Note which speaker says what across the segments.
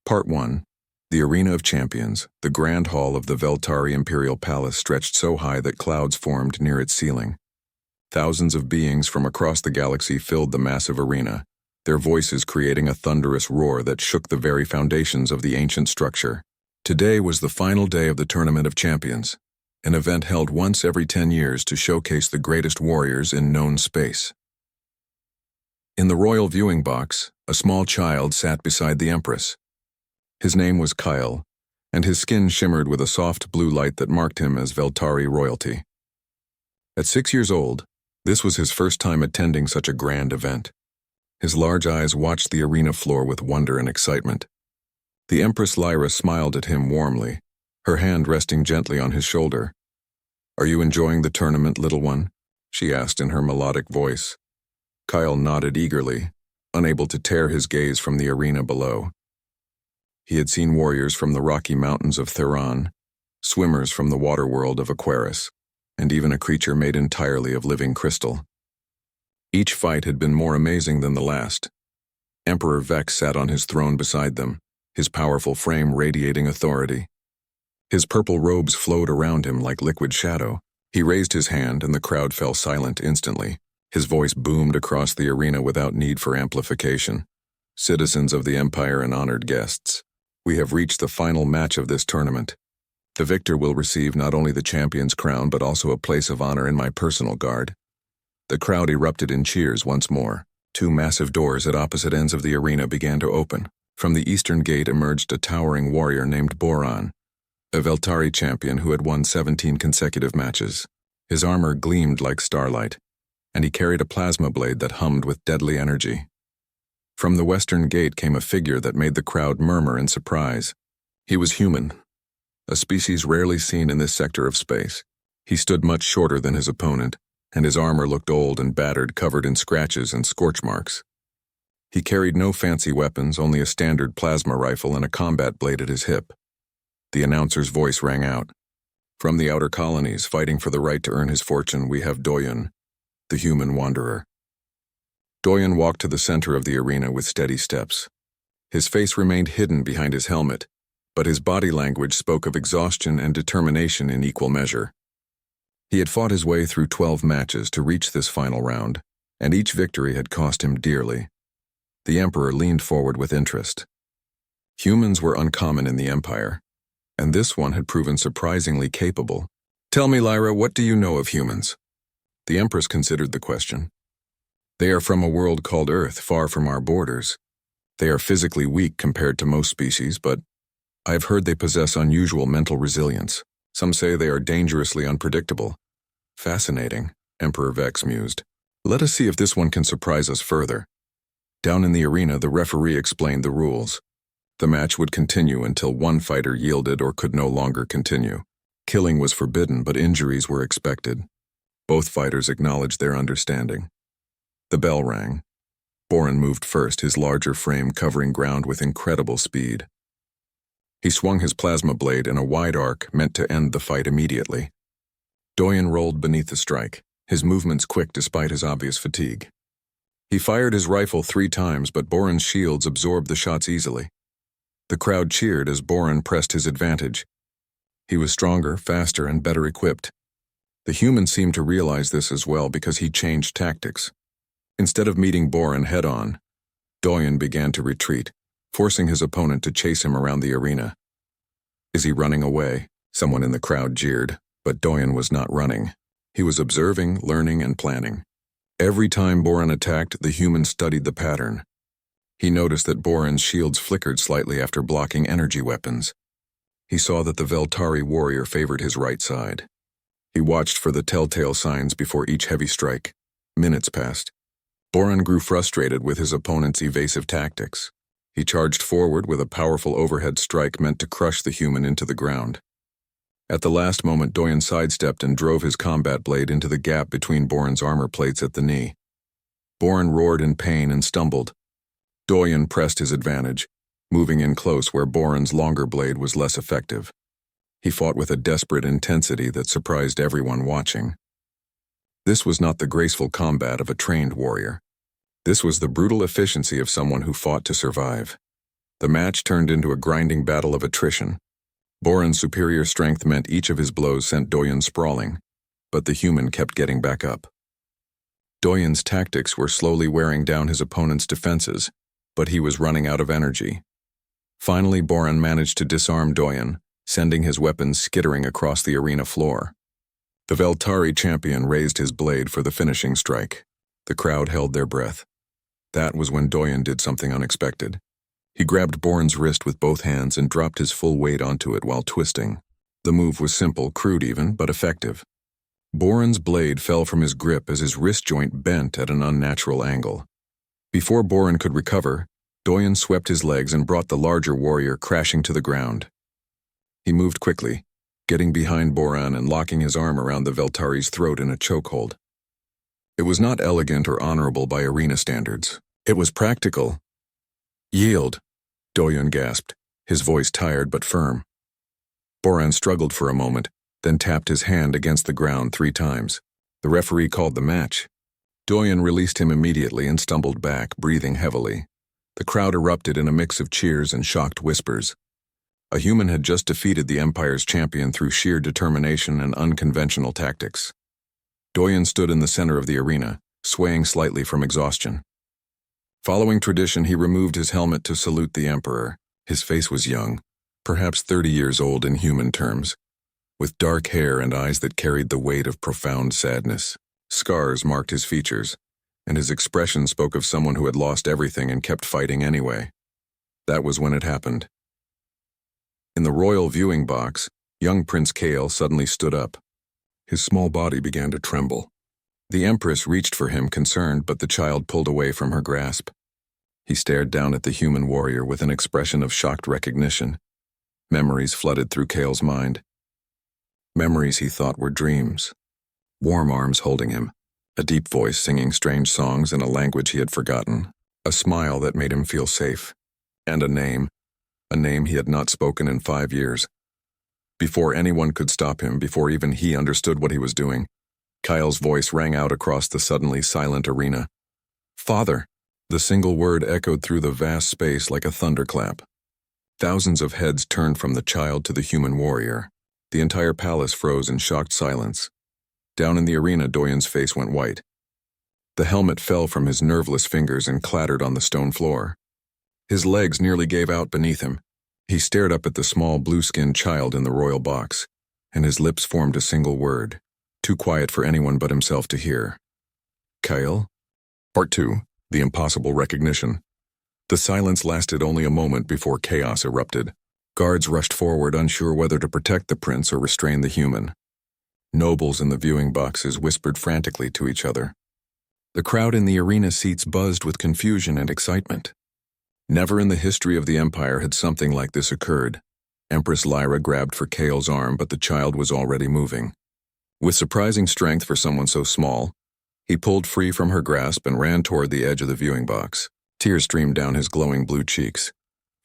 Speaker 1: Part 1. The Arena of Champions. The grand hall of the Veltari Imperial Palace stretched so high that clouds formed near its ceiling. Thousands of beings from across the galaxy filled the massive arena, their voices creating a thunderous roar that shook the very foundations of the ancient structure. Today was the final day of the Tournament of Champions, an event held once every 10 years to showcase the greatest warriors in known space. In the royal viewing box, a small child sat beside the Empress. His name was Kyle, and his skin shimmered with a soft blue light that marked him as Veltari royalty. At 6 years old, this was his first time attending such a grand event. His large eyes watched the arena floor with wonder and excitement. The Empress Lyra smiled at him warmly, her hand resting gently on his shoulder. "Are you enjoying the tournament, little one?" she asked in her melodic voice. Kyle nodded eagerly, unable to tear his gaze from the arena below. He had seen warriors from the Rocky Mountains of Theron, swimmers from the water world of Aquarius, and even a creature made entirely of living crystal. Each fight had been more amazing than the last. Emperor Vex sat on his throne beside them, his powerful frame radiating authority. His purple robes flowed around him like liquid shadow. He raised his hand and the crowd fell silent instantly. His voice boomed across the arena without need for amplification. "Citizens of the Empire and honored guests, we have reached the final match of this tournament. The victor will receive not only the champion's crown but also a place of honor in my personal guard." The crowd erupted in cheers once more. Two massive doors at opposite ends of the arena began to open. From the eastern gate emerged a towering warrior named Boran, a Veltari champion who had won 17 consecutive matches. His armor gleamed like starlight, and he carried a plasma blade that hummed with deadly energy. From the western gate came a figure that made the crowd murmur in surprise. He was human, a species rarely seen in this sector of space. He stood much shorter than his opponent, and his armor looked old and battered, covered in scratches and scorch marks. He carried no fancy weapons, only a standard plasma rifle and a combat blade at his hip. The announcer's voice rang out. "From the outer colonies, fighting for the right to earn his fortune, we have Doyen, the human wanderer." Doyen walked to the center of the arena with steady steps. His face remained hidden behind his helmet, but his body language spoke of exhaustion and determination in equal measure. He had fought his way through 12 matches to reach this final round, and each victory had cost him dearly. The Emperor leaned forward with interest. Humans were uncommon in the Empire, and this one had proven surprisingly capable. "Tell me, Lyra, what do you know of humans?" The Empress considered the question. "They are from a world called Earth, far from our borders. They are physically weak compared to most species, but I have heard they possess unusual mental resilience. Some say they are dangerously unpredictable." "Fascinating," Emperor Vex mused. "Let us see if this one can surprise us further." Down in the arena, the referee explained the rules. The match would continue until one fighter yielded or could no longer continue. Killing was forbidden, but injuries were expected. Both fighters acknowledged their understanding. The bell rang. Boran moved first, his larger frame covering ground with incredible speed. He swung his plasma blade in a wide arc meant to end the fight immediately. Doyen rolled beneath the strike, his movements quick despite his obvious fatigue. He fired his rifle 3 times, but Boran's shields absorbed the shots easily. The crowd cheered as Boran pressed his advantage. He was stronger, faster, and better equipped. The human seemed to realize this as well because he changed tactics. Instead of meeting Boran head-on, Doyen began to retreat, forcing his opponent to chase him around the arena. "Is he running away?" Someone in the crowd jeered, but Doyen was not running. He was observing, learning, and planning. Every time Boran attacked, the human studied the pattern. He noticed that Boran's shields flickered slightly after blocking energy weapons. He saw that the Veltari warrior favored his right side. He watched for the telltale signs before each heavy strike. Minutes passed. Boran grew frustrated with his opponent's evasive tactics. He charged forward with a powerful overhead strike meant to crush the human into the ground. At the last moment, Doyen sidestepped and drove his combat blade into the gap between Boran's armor plates at the knee. Boran roared in pain and stumbled. Doyen pressed his advantage, moving in close where Boran's longer blade was less effective. He fought with a desperate intensity that surprised everyone watching. This was not the graceful combat of a trained warrior. This was the brutal efficiency of someone who fought to survive. The match turned into a grinding battle of attrition. Boran's superior strength meant each of his blows sent Doyen sprawling, but the human kept getting back up. Doyen's tactics were slowly wearing down his opponent's defenses, but he was running out of energy. Finally, Boran managed to disarm Doyen, sending his weapons skittering across the arena floor. The Veltari champion raised his blade for the finishing strike. The crowd held their breath. That was when Doyen did something unexpected. He grabbed Boran's wrist with both hands and dropped his full weight onto it while twisting. The move was simple, crude even, but effective. Boran's blade fell from his grip as his wrist joint bent at an unnatural angle. Before Boran could recover, Doyen swept his legs and brought the larger warrior crashing to the ground. He moved quickly, getting behind Boran and locking his arm around the Veltari's throat in a chokehold. It was not elegant or honorable by arena standards. It was practical. "Yield," Doyen gasped, his voice tired but firm. Boran struggled for a moment, then tapped his hand against the ground 3 times. The referee called the match. Doyen released him immediately and stumbled back, breathing heavily. The crowd erupted in a mix of cheers and shocked whispers. A human had just defeated the Empire's champion through sheer determination and unconventional tactics. Doyen stood in the center of the arena, swaying slightly from exhaustion. Following tradition, he removed his helmet to salute the Emperor. His face was young, perhaps 30 years old in human terms, with dark hair and eyes that carried the weight of profound sadness. Scars marked his features, and his expression spoke of someone who had lost everything and kept fighting anyway. That was when it happened. In the royal viewing box, young Prince Kale suddenly stood up. His small body began to tremble. The Empress reached for him, concerned, but the child pulled away from her grasp. He stared down at the human warrior with an expression of shocked recognition. Memories flooded through Kale's mind. Memories he thought were dreams. Warm arms holding him, a deep voice singing strange songs in a language he had forgotten, a smile that made him feel safe, and a name he had not spoken in 5 years. Before anyone could stop him, before even he understood what he was doing, Kyle's voice rang out across the suddenly silent arena. "Father!" The single word echoed through the vast space like a thunderclap. Thousands of heads turned from the child to the human warrior. The entire palace froze in shocked silence. Down in the arena, Doyen's face went white. The helmet fell from his nerveless fingers and clattered on the stone floor. His legs nearly gave out beneath him. He stared up at the small blue-skinned child in the royal box, and his lips formed a single word, too quiet for anyone but himself to hear. "Kyle?" Part 2. The impossible recognition. The silence lasted only a moment before chaos erupted. Guards rushed forward, unsure whether to protect the prince or restrain the human. Nobles in the viewing boxes whispered frantically to each other. The crowd in the arena seats buzzed with confusion and excitement. Never in the history of the Empire had something like this occurred. Empress Lyra grabbed for Kale's arm, but the child was already moving. With surprising strength for someone so small, he pulled free from her grasp and ran toward the edge of the viewing box. Tears streamed down his glowing blue cheeks.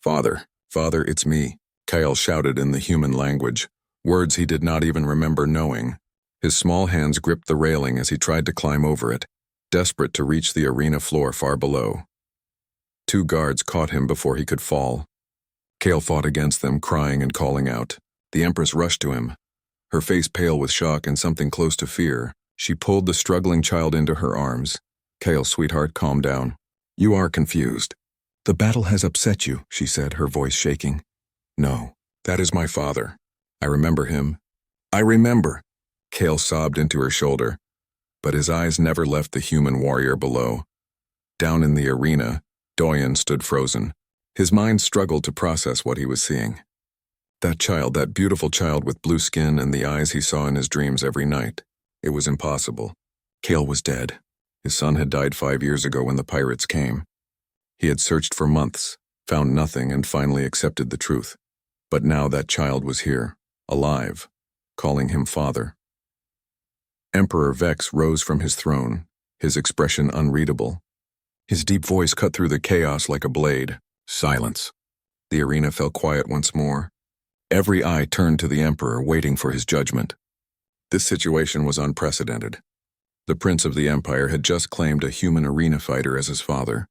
Speaker 1: "Father, Father, it's me," Kyle shouted in the human language, words he did not even remember knowing. His small hands gripped the railing as he tried to climb over it, desperate to reach the arena floor far below. 2 guards caught him before he could fall. Kale fought against them, crying and calling out. The Empress rushed to him, her face pale with shock and something close to fear. She pulled the struggling child into her arms. "Kale, sweetheart, calm down. You are confused. The battle has upset you," she said, her voice shaking. "No, that is my father. I remember him. I remember." Kale sobbed into her shoulder, but his eyes never left the human warrior below. Down in the arena, Doyen stood frozen. His mind struggled to process what he was seeing. That child, that beautiful child with blue skin and the eyes he saw in his dreams every night. It was impossible. Kale was dead. His son had died 5 years ago when the pirates came. He had searched for months, found nothing, and finally accepted the truth. But now that child was here, alive, calling him father. Emperor Vex rose from his throne, his expression unreadable. His deep voice cut through the chaos like a blade. Silence. The arena fell quiet once more. Every eye turned to the Emperor, waiting for his judgment. This situation was unprecedented. The Prince of the Empire had just claimed a human arena fighter as his father.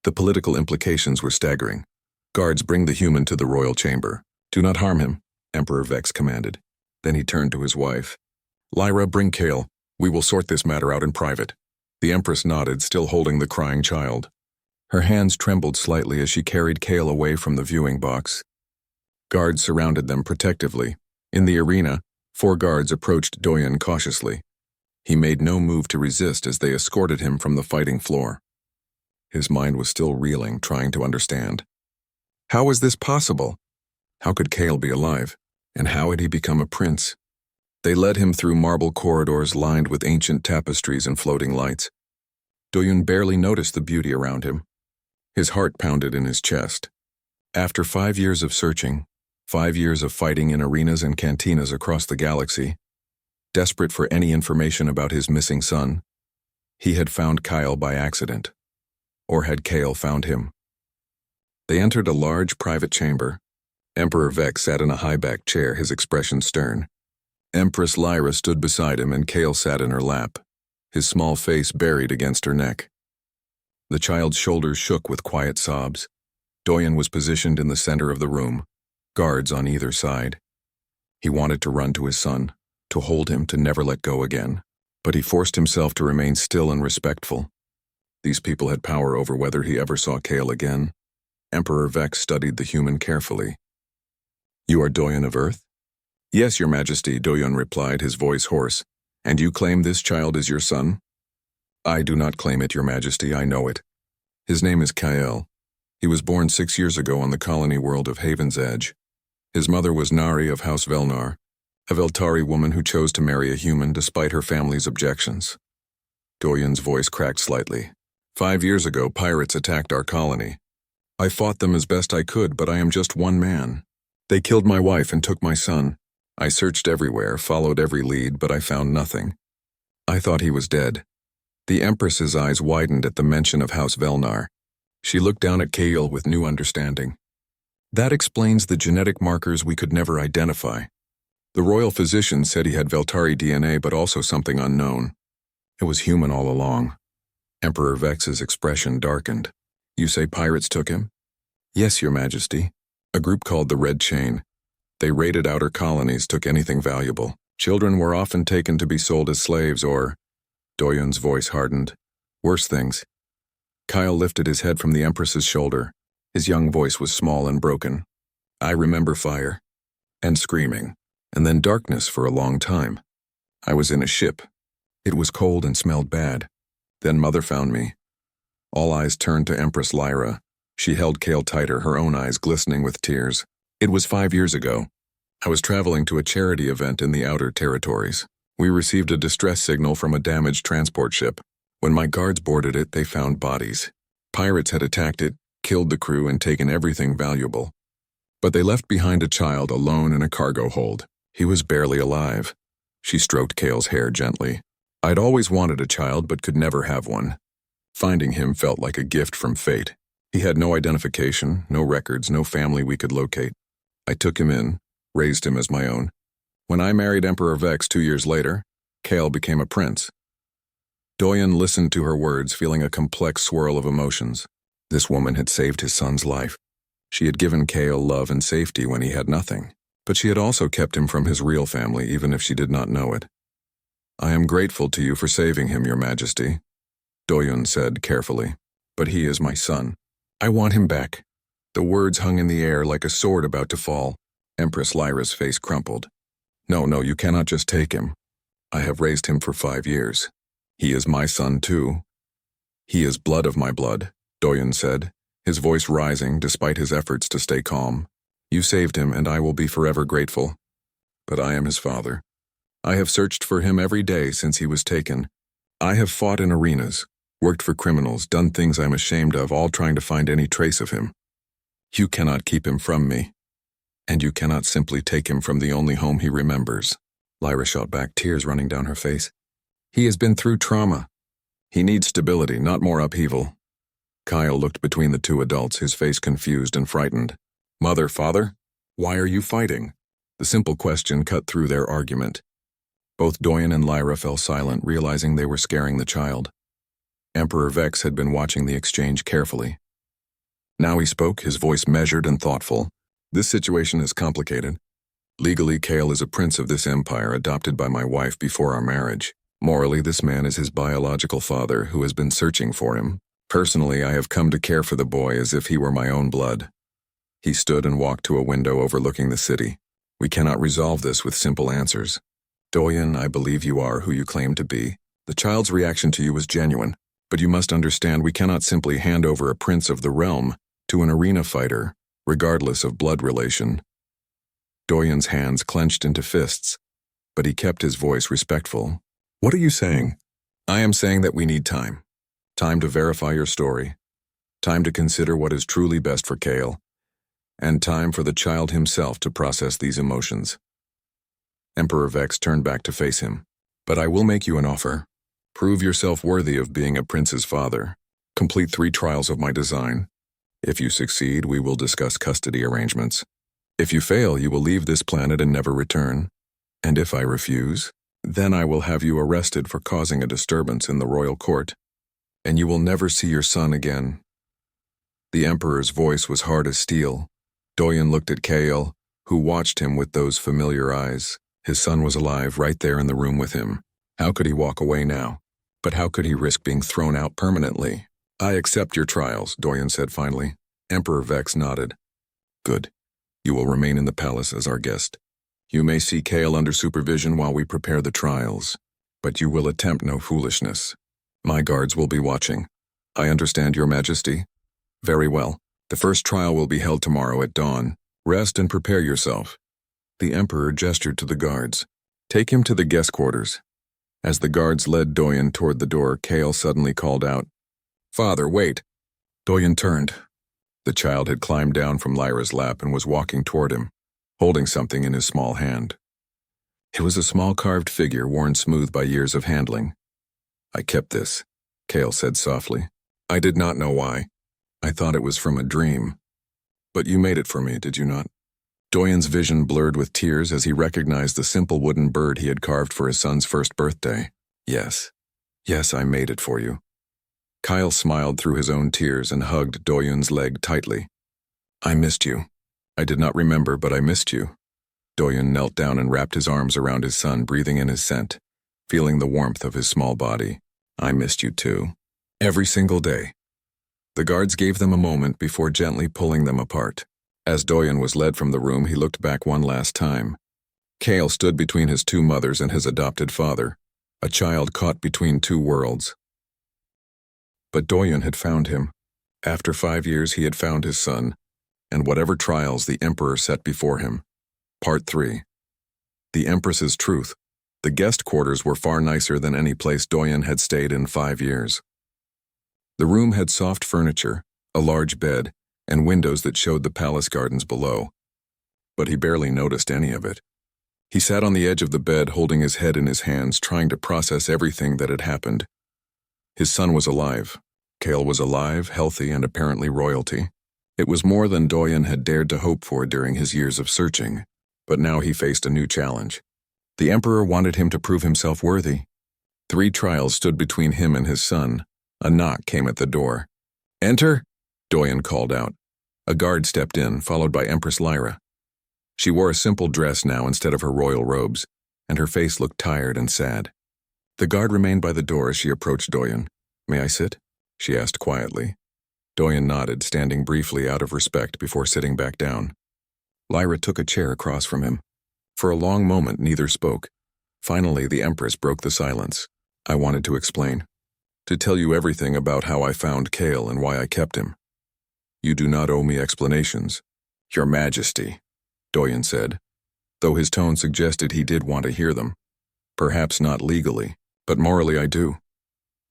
Speaker 1: The political implications were staggering. Guards, bring the human to the royal chamber. Do not harm him, Emperor Vex commanded. Then he turned to his wife. Lyra, bring Kale. We will sort this matter out in private. The Empress nodded, still holding the crying child. Her hands trembled slightly as she carried Kale away from the viewing box. Guards surrounded them protectively. In the arena, 4 guards approached Doyen cautiously. He made no move to resist as they escorted him from the fighting floor. His mind was still reeling, trying to understand. How was this possible? How could Kale be alive? And how had he become a prince? They led him through marble corridors lined with ancient tapestries and floating lights. Doyen barely noticed the beauty around him. His heart pounded in his chest. After 5 years of searching, 5 years of fighting in arenas and cantinas across the galaxy, desperate for any information about his missing son, he had found Kyle by accident. Or had Kale found him? They entered a large private chamber. Emperor Vex sat in a high-backed chair, his expression stern. Empress Lyra stood beside him and Kale sat in her lap, his small face buried against her neck. The child's shoulders shook with quiet sobs. Doyen was positioned in the center of the room, guards on either side. He wanted to run to his son, to hold him, to never let go again, but he forced himself to remain still and respectful. These people had power over whether he ever saw Kale again. Emperor Vex studied the human carefully. You are Doyen of Earth? Yes, Your Majesty, Doyen replied, his voice hoarse. And you claim this child is your son? I do not claim it, Your Majesty, I know it. His name is Kyle. He was born 6 years ago on the colony world of Haven's Edge. His mother was Nari of House Velnar, a Veltari woman who chose to marry a human despite her family's objections. Doyen's voice cracked slightly. 5 years ago, pirates attacked our colony. I fought them as best I could, but I am just one man. They killed my wife and took my son. I searched everywhere, followed every lead, but I found nothing. I thought he was dead. The Empress's eyes widened at the mention of House Velnar. She looked down at Kale with new understanding. That explains the genetic markers we could never identify. The royal physician said he had Veltari DNA, but also something unknown. It was human all along. Emperor Vex's expression darkened. You say pirates took him? Yes, Your Majesty. A group called the Red Chain. They raided outer colonies, took anything valuable. Children were often taken to be sold as slaves or... Doyen's voice hardened. Worse things. Kyle lifted his head from the Empress's shoulder. His young voice was small and broken. I remember fire. And screaming. And then darkness for a long time. I was in a ship. It was cold and smelled bad. Then Mother found me. All eyes turned to Empress Lyra. She held Kale tighter, her own eyes glistening with tears. It was 5 years ago. I was traveling to a charity event in the outer territories. We received a distress signal from a damaged transport ship. When my guards boarded it, they found bodies. Pirates had attacked it, killed the crew, and taken everything valuable. But they left behind a child alone in a cargo hold. He was barely alive. She stroked Kale's hair gently. I'd always wanted a child, but could never have one. Finding him felt like a gift from fate. He had no identification, no records, no family we could locate. I took him in, raised him as my own. When I married Emperor Vex 2 years later, Kale became a prince. Doyen listened to her words, feeling a complex swirl of emotions. This woman had saved his son's life. She had given Kale love and safety when he had nothing. But she had also kept him from his real family, even if she did not know it. I am grateful to you for saving him, Your Majesty, Doyen said carefully. But he is my son. I want him back. The words hung in the air like a sword about to fall. Empress Lyra's face crumpled. No, you cannot just take him. I have raised him for 5 years. He is my son too. He is blood of my blood, Doyen said, his voice rising despite his efforts to stay calm. You saved him, and I will be forever grateful. But I am his father. I have searched for him every day since he was taken. I have fought in arenas, worked for criminals, done things I'm ashamed of, all trying to find any trace of him. You cannot keep him from me. And you cannot simply take him from the only home he remembers. Lyra shot back, tears running down her face. He has been through trauma. He needs stability, not more upheaval. Kyle looked between the two adults, his face confused and frightened. Mother, father, why are you fighting? The simple question cut through their argument. Both Doyen and Lyra fell silent, realizing they were scaring the child. Emperor Vex had been watching the exchange carefully. Now he spoke, his voice measured and thoughtful. This situation is complicated. Legally, Kale is a prince of this empire adopted by my wife before our marriage. Morally, this man is his biological father who has been searching for him. Personally, I have come to care for the boy as if he were my own blood. He stood and walked to a window overlooking the city. We cannot resolve this with simple answers. Doyen, I believe you are who you claim to be. The child's reaction to you was genuine, but you must understand we cannot simply hand over a prince of the realm to an arena fighter, regardless of blood relation. Doyen's hands clenched into fists, but he kept his voice respectful. What are you saying? I am saying that we need time. Time to verify your story. Time to consider what is truly best for Kale. And time for the child himself to process these emotions. Emperor Vex turned back to face him. But I will make you an offer. Prove yourself worthy of being a prince's father. Complete 3 trials of my design. If you succeed, we will discuss custody arrangements. If you fail, you will leave this planet and never return. And if I refuse, then I will have you arrested for causing a disturbance in the royal court. And you will never see your son again. The Emperor's voice was hard as steel. Doyen looked at Kale, who watched him with those familiar eyes. His son was alive right there in the room with him. How could he walk away now? But how could he risk being thrown out permanently? I accept your trials, Doyen said finally. Emperor Vex nodded. Good. You will remain in the palace as our guest. You may see Kale under supervision while we prepare the trials, but you will attempt no foolishness. My guards will be watching. I understand, Your Majesty. Very well. The first trial will be held tomorrow at dawn. Rest and prepare yourself. The Emperor gestured to the guards. Take him to the guest quarters. As the guards led Doyen toward the door, Kale suddenly called out, Father, wait. Doyen turned. The child had climbed down from Lyra's lap and was walking toward him, holding something in his small hand. It was a small carved figure worn smooth by years of handling. I kept this, Kale said softly. I did not know why. I thought it was from a dream. But you made it for me, did you not? Doyen's vision blurred with tears as he recognized the simple wooden bird he had carved for his son's first birthday. Yes. Yes, I made it for you. Kyle smiled through his own tears and hugged Doyen's leg tightly. I missed you. I did not remember, but I missed you. Doyen knelt down and wrapped his arms around his son, breathing in his scent, feeling the warmth of his small body. I missed you too. Every single day. The guards gave them a moment before gently pulling them apart. As Doyen was led from the room, he looked back one last time. Kale stood between his 2 mothers and his adopted father, a child caught between 2 worlds. But Doyen had found him. After 5 years, he had found his son, and whatever trials the Emperor set before him. Part 3. The Empress's Truth. The guest quarters were far nicer than any place Doyen had stayed in 5 years. The room had soft furniture, a large bed, and windows that showed the palace gardens below. But he barely noticed any of it. He sat on the edge of the bed, holding his head in his hands, trying to process everything that had happened. His son was alive. Kale was alive, healthy, and apparently royalty. It was more than Doyen had dared to hope for during his years of searching, but now he faced a new challenge. The Emperor wanted him to prove himself worthy. 3 trials stood between him and his son. A knock came at the door. Enter, Doyen called out. A guard stepped in, followed by Empress Lyra. She wore a simple dress now instead of her royal robes, and her face looked tired and sad. The guard remained by the door as she approached Doyen. May I sit? She asked quietly. Doyen nodded, standing briefly out of respect before sitting back down. Lyra took a chair across from him. For a long moment, neither spoke. Finally, the Empress broke the silence. I wanted to explain. To tell you everything about how I found Kale and why I kept him. You do not owe me explanations. Your Majesty, Doyen said, though his tone suggested he did want to hear them. Perhaps not legally, but morally I do.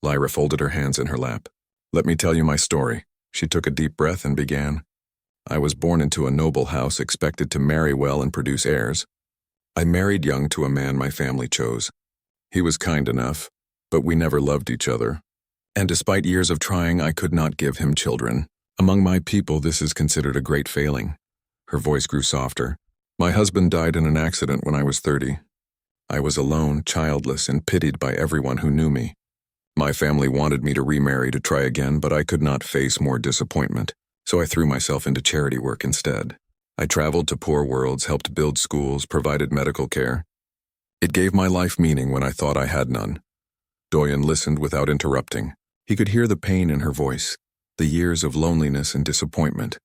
Speaker 1: Lyra folded her hands in her lap. Let me tell you my story. She took a deep breath and began. I was born into a noble house, expected to marry well and produce heirs. I married young to a man my family chose. He was kind enough, but we never loved each other. And despite years of trying, I could not give him children. Among my people, this is considered a great failing. Her voice grew softer. My husband died in an accident when I was 30. I was alone, childless, and pitied by everyone who knew me. My family wanted me to remarry to try again, but I could not face more disappointment. So I threw myself into charity work instead. I traveled to poor worlds, helped build schools, provided medical care. It gave my life meaning when I thought I had none. Doyen listened without interrupting. He could hear the pain in her voice, the years of loneliness and disappointment.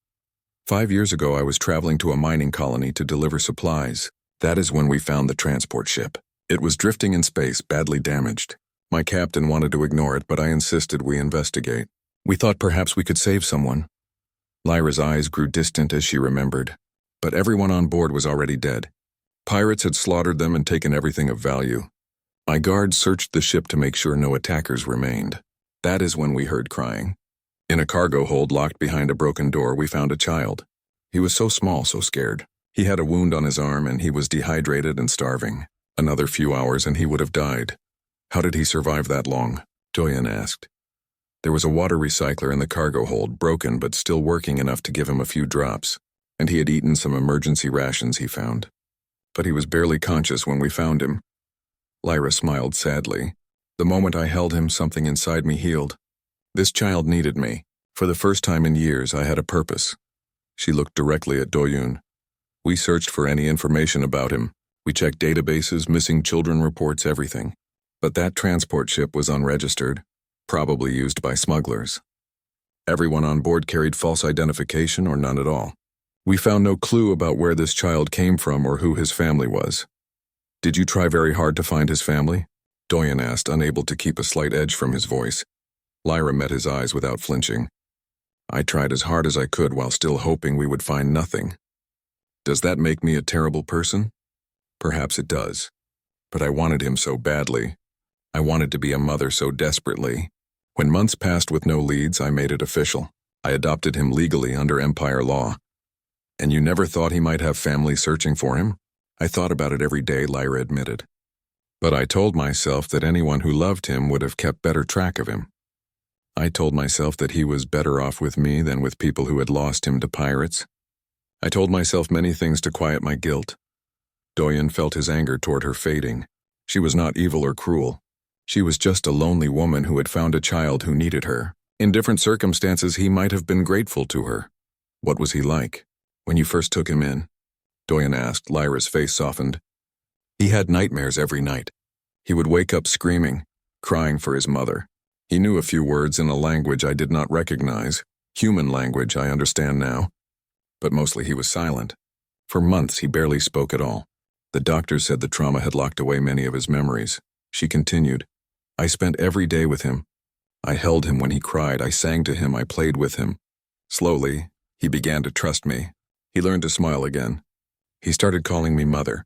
Speaker 1: 5 years ago, I was traveling to a mining colony to deliver supplies. That is when we found the transport ship. It was drifting in space, badly damaged. My captain wanted to ignore it, but I insisted we investigate. We thought perhaps we could save someone. Lyra's eyes grew distant as she remembered. But everyone on board was already dead. Pirates had slaughtered them and taken everything of value. My guards searched the ship to make sure no attackers remained. That is when we heard crying. In a cargo hold locked behind a broken door, we found a child. He was so small, so scared. He had a wound on his arm and he was dehydrated and starving. Another few hours and he would have died. How did he survive that long? Doyen asked. There was a water recycler in the cargo hold, broken but still working enough to give him a few drops, and he had eaten some emergency rations he found. But he was barely conscious when we found him. Lyra smiled sadly. The moment I held him, something inside me healed. This child needed me. For the first time in years, I had a purpose. She looked directly at Doyun. We searched for any information about him. We checked databases, missing children reports, everything. But that transport ship was unregistered, probably used by smugglers. Everyone on board carried false identification or none at all. We found no clue about where this child came from or who his family was. Did you try very hard to find his family? Doyen asked, unable to keep a slight edge from his voice. Lyra met his eyes without flinching. I tried as hard as I could while still hoping we would find nothing. Does that make me a terrible person? Perhaps it does. But I wanted him so badly. I wanted to be a mother so desperately. When months passed with no leads, I made it official. I adopted him legally under Empire law. And you never thought he might have family searching for him? I thought about it every day, Lyra admitted. But I told myself that anyone who loved him would have kept better track of him. I told myself that he was better off with me than with people who had lost him to pirates. I told myself many things to quiet my guilt. Doyen felt his anger toward her fading. She was not evil or cruel. She was just a lonely woman who had found a child who needed her. In different circumstances, he might have been grateful to her. What was he like? When you first took him in? Doyen asked. Lyra's face softened. He had nightmares every night. He would wake up screaming, crying for his mother. He knew a few words in a language I did not recognize. Human language, I understand now. But mostly he was silent. For months, he barely spoke at all. The doctors said the trauma had locked away many of his memories. She continued. I spent every day with him. I held him when he cried. I sang to him. I played with him. Slowly, he began to trust me. He learned to smile again. He started calling me mother.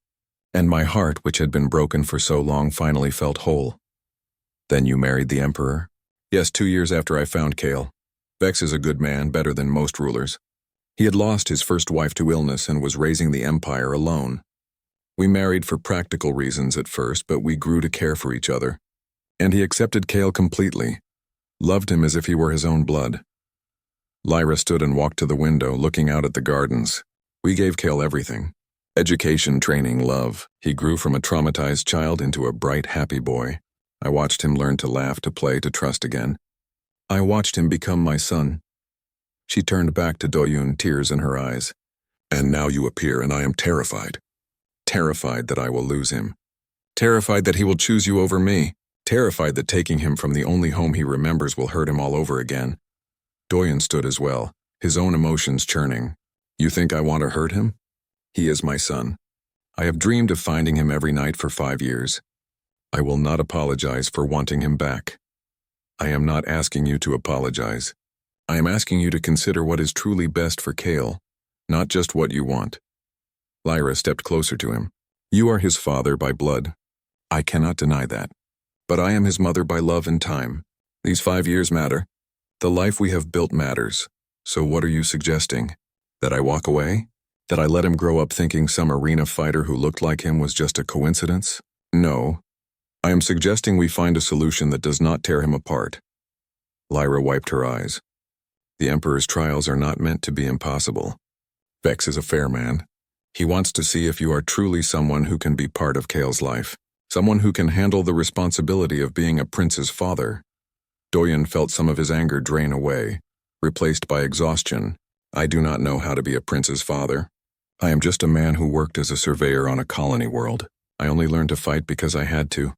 Speaker 1: And my heart, which had been broken for so long, finally felt whole. Then you married the Emperor? Yes, 2 years after I found Kale. Vex is a good man, better than most rulers. He had lost his first wife to illness and was raising the Empire alone. We married for practical reasons at first, but we grew to care for each other. And he accepted Kale completely, loved him as if he were his own blood. Lyra stood and walked to the window, looking out at the gardens. We gave Kale everything. Education, training, love. He grew from a traumatized child into a bright, happy boy. I watched him learn to laugh, to play, to trust again. I watched him become my son. She turned back to Doyun, tears in her eyes. And now you appear, and I am terrified. Terrified that I will lose him. Terrified that he will choose you over me. Terrified that taking him from the only home he remembers will hurt him all over again. Doyen stood as well, his own emotions churning. You think I want to hurt him? He is my son. I have dreamed of finding him every night for 5 years. I will not apologize for wanting him back. I am not asking you to apologize. I am asking you to consider what is truly best for Kale, not just what you want. Lyra stepped closer to him. You are his father by blood. I cannot deny that. But I am his mother by love and time. These 5 years matter. The life we have built matters. So what are you suggesting? That I walk away? That I let him grow up thinking some arena fighter who looked like him was just a coincidence? No. I am suggesting we find a solution that does not tear him apart. Lyra wiped her eyes. The Emperor's trials are not meant to be impossible. Vex is a fair man. He wants to see if you are truly someone who can be part of Kale's life, someone who can handle the responsibility of being a prince's father. Doyen felt some of his anger drain away, replaced by exhaustion, I do not know how to be a prince's father. I am just a man who worked as a surveyor on a colony world. I only learned to fight because I had to,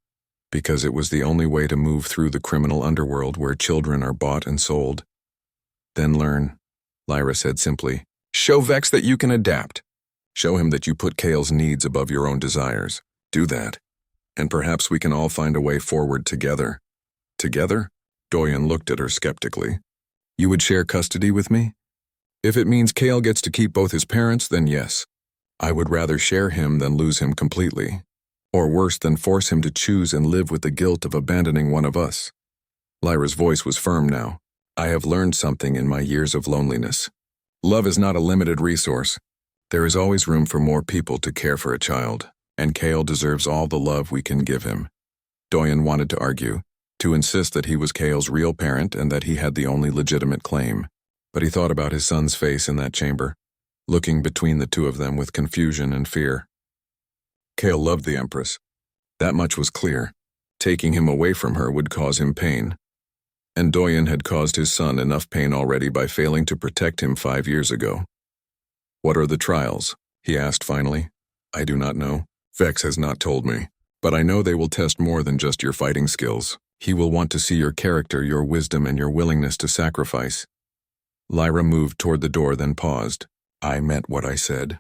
Speaker 1: because it was the only way to move through the criminal underworld where children are bought and sold. Then learn, Lyra said simply. Show Vex that you can adapt. Show him that you put Kale's needs above your own desires. Do that, and perhaps we can all find a way forward together. Together? Doyen looked at her skeptically. You would share custody with me? If it means Kale gets to keep both his parents, then yes. I would rather share him than lose him completely. Or worse than force him to choose and live with the guilt of abandoning one of us. Lyra's voice was firm now. I have learned something in my years of loneliness. Love is not a limited resource. There is always room for more people to care for a child, and Kale deserves all the love we can give him. Doyen wanted to argue, to insist that he was Kale's real parent and that he had the only legitimate claim. But he thought about his son's face in that chamber, looking between the two of them with confusion and fear. Kale loved the Empress. That much was clear. Taking him away from her would cause him pain. And Doyen had caused his son enough pain already by failing to protect him 5 years ago. What are the trials? He asked finally. I do not know. Vex has not told me. But I know they will test more than just your fighting skills. He will want to see your character, your wisdom, and your willingness to sacrifice. Lyra moved toward the door, then paused. I meant what I said.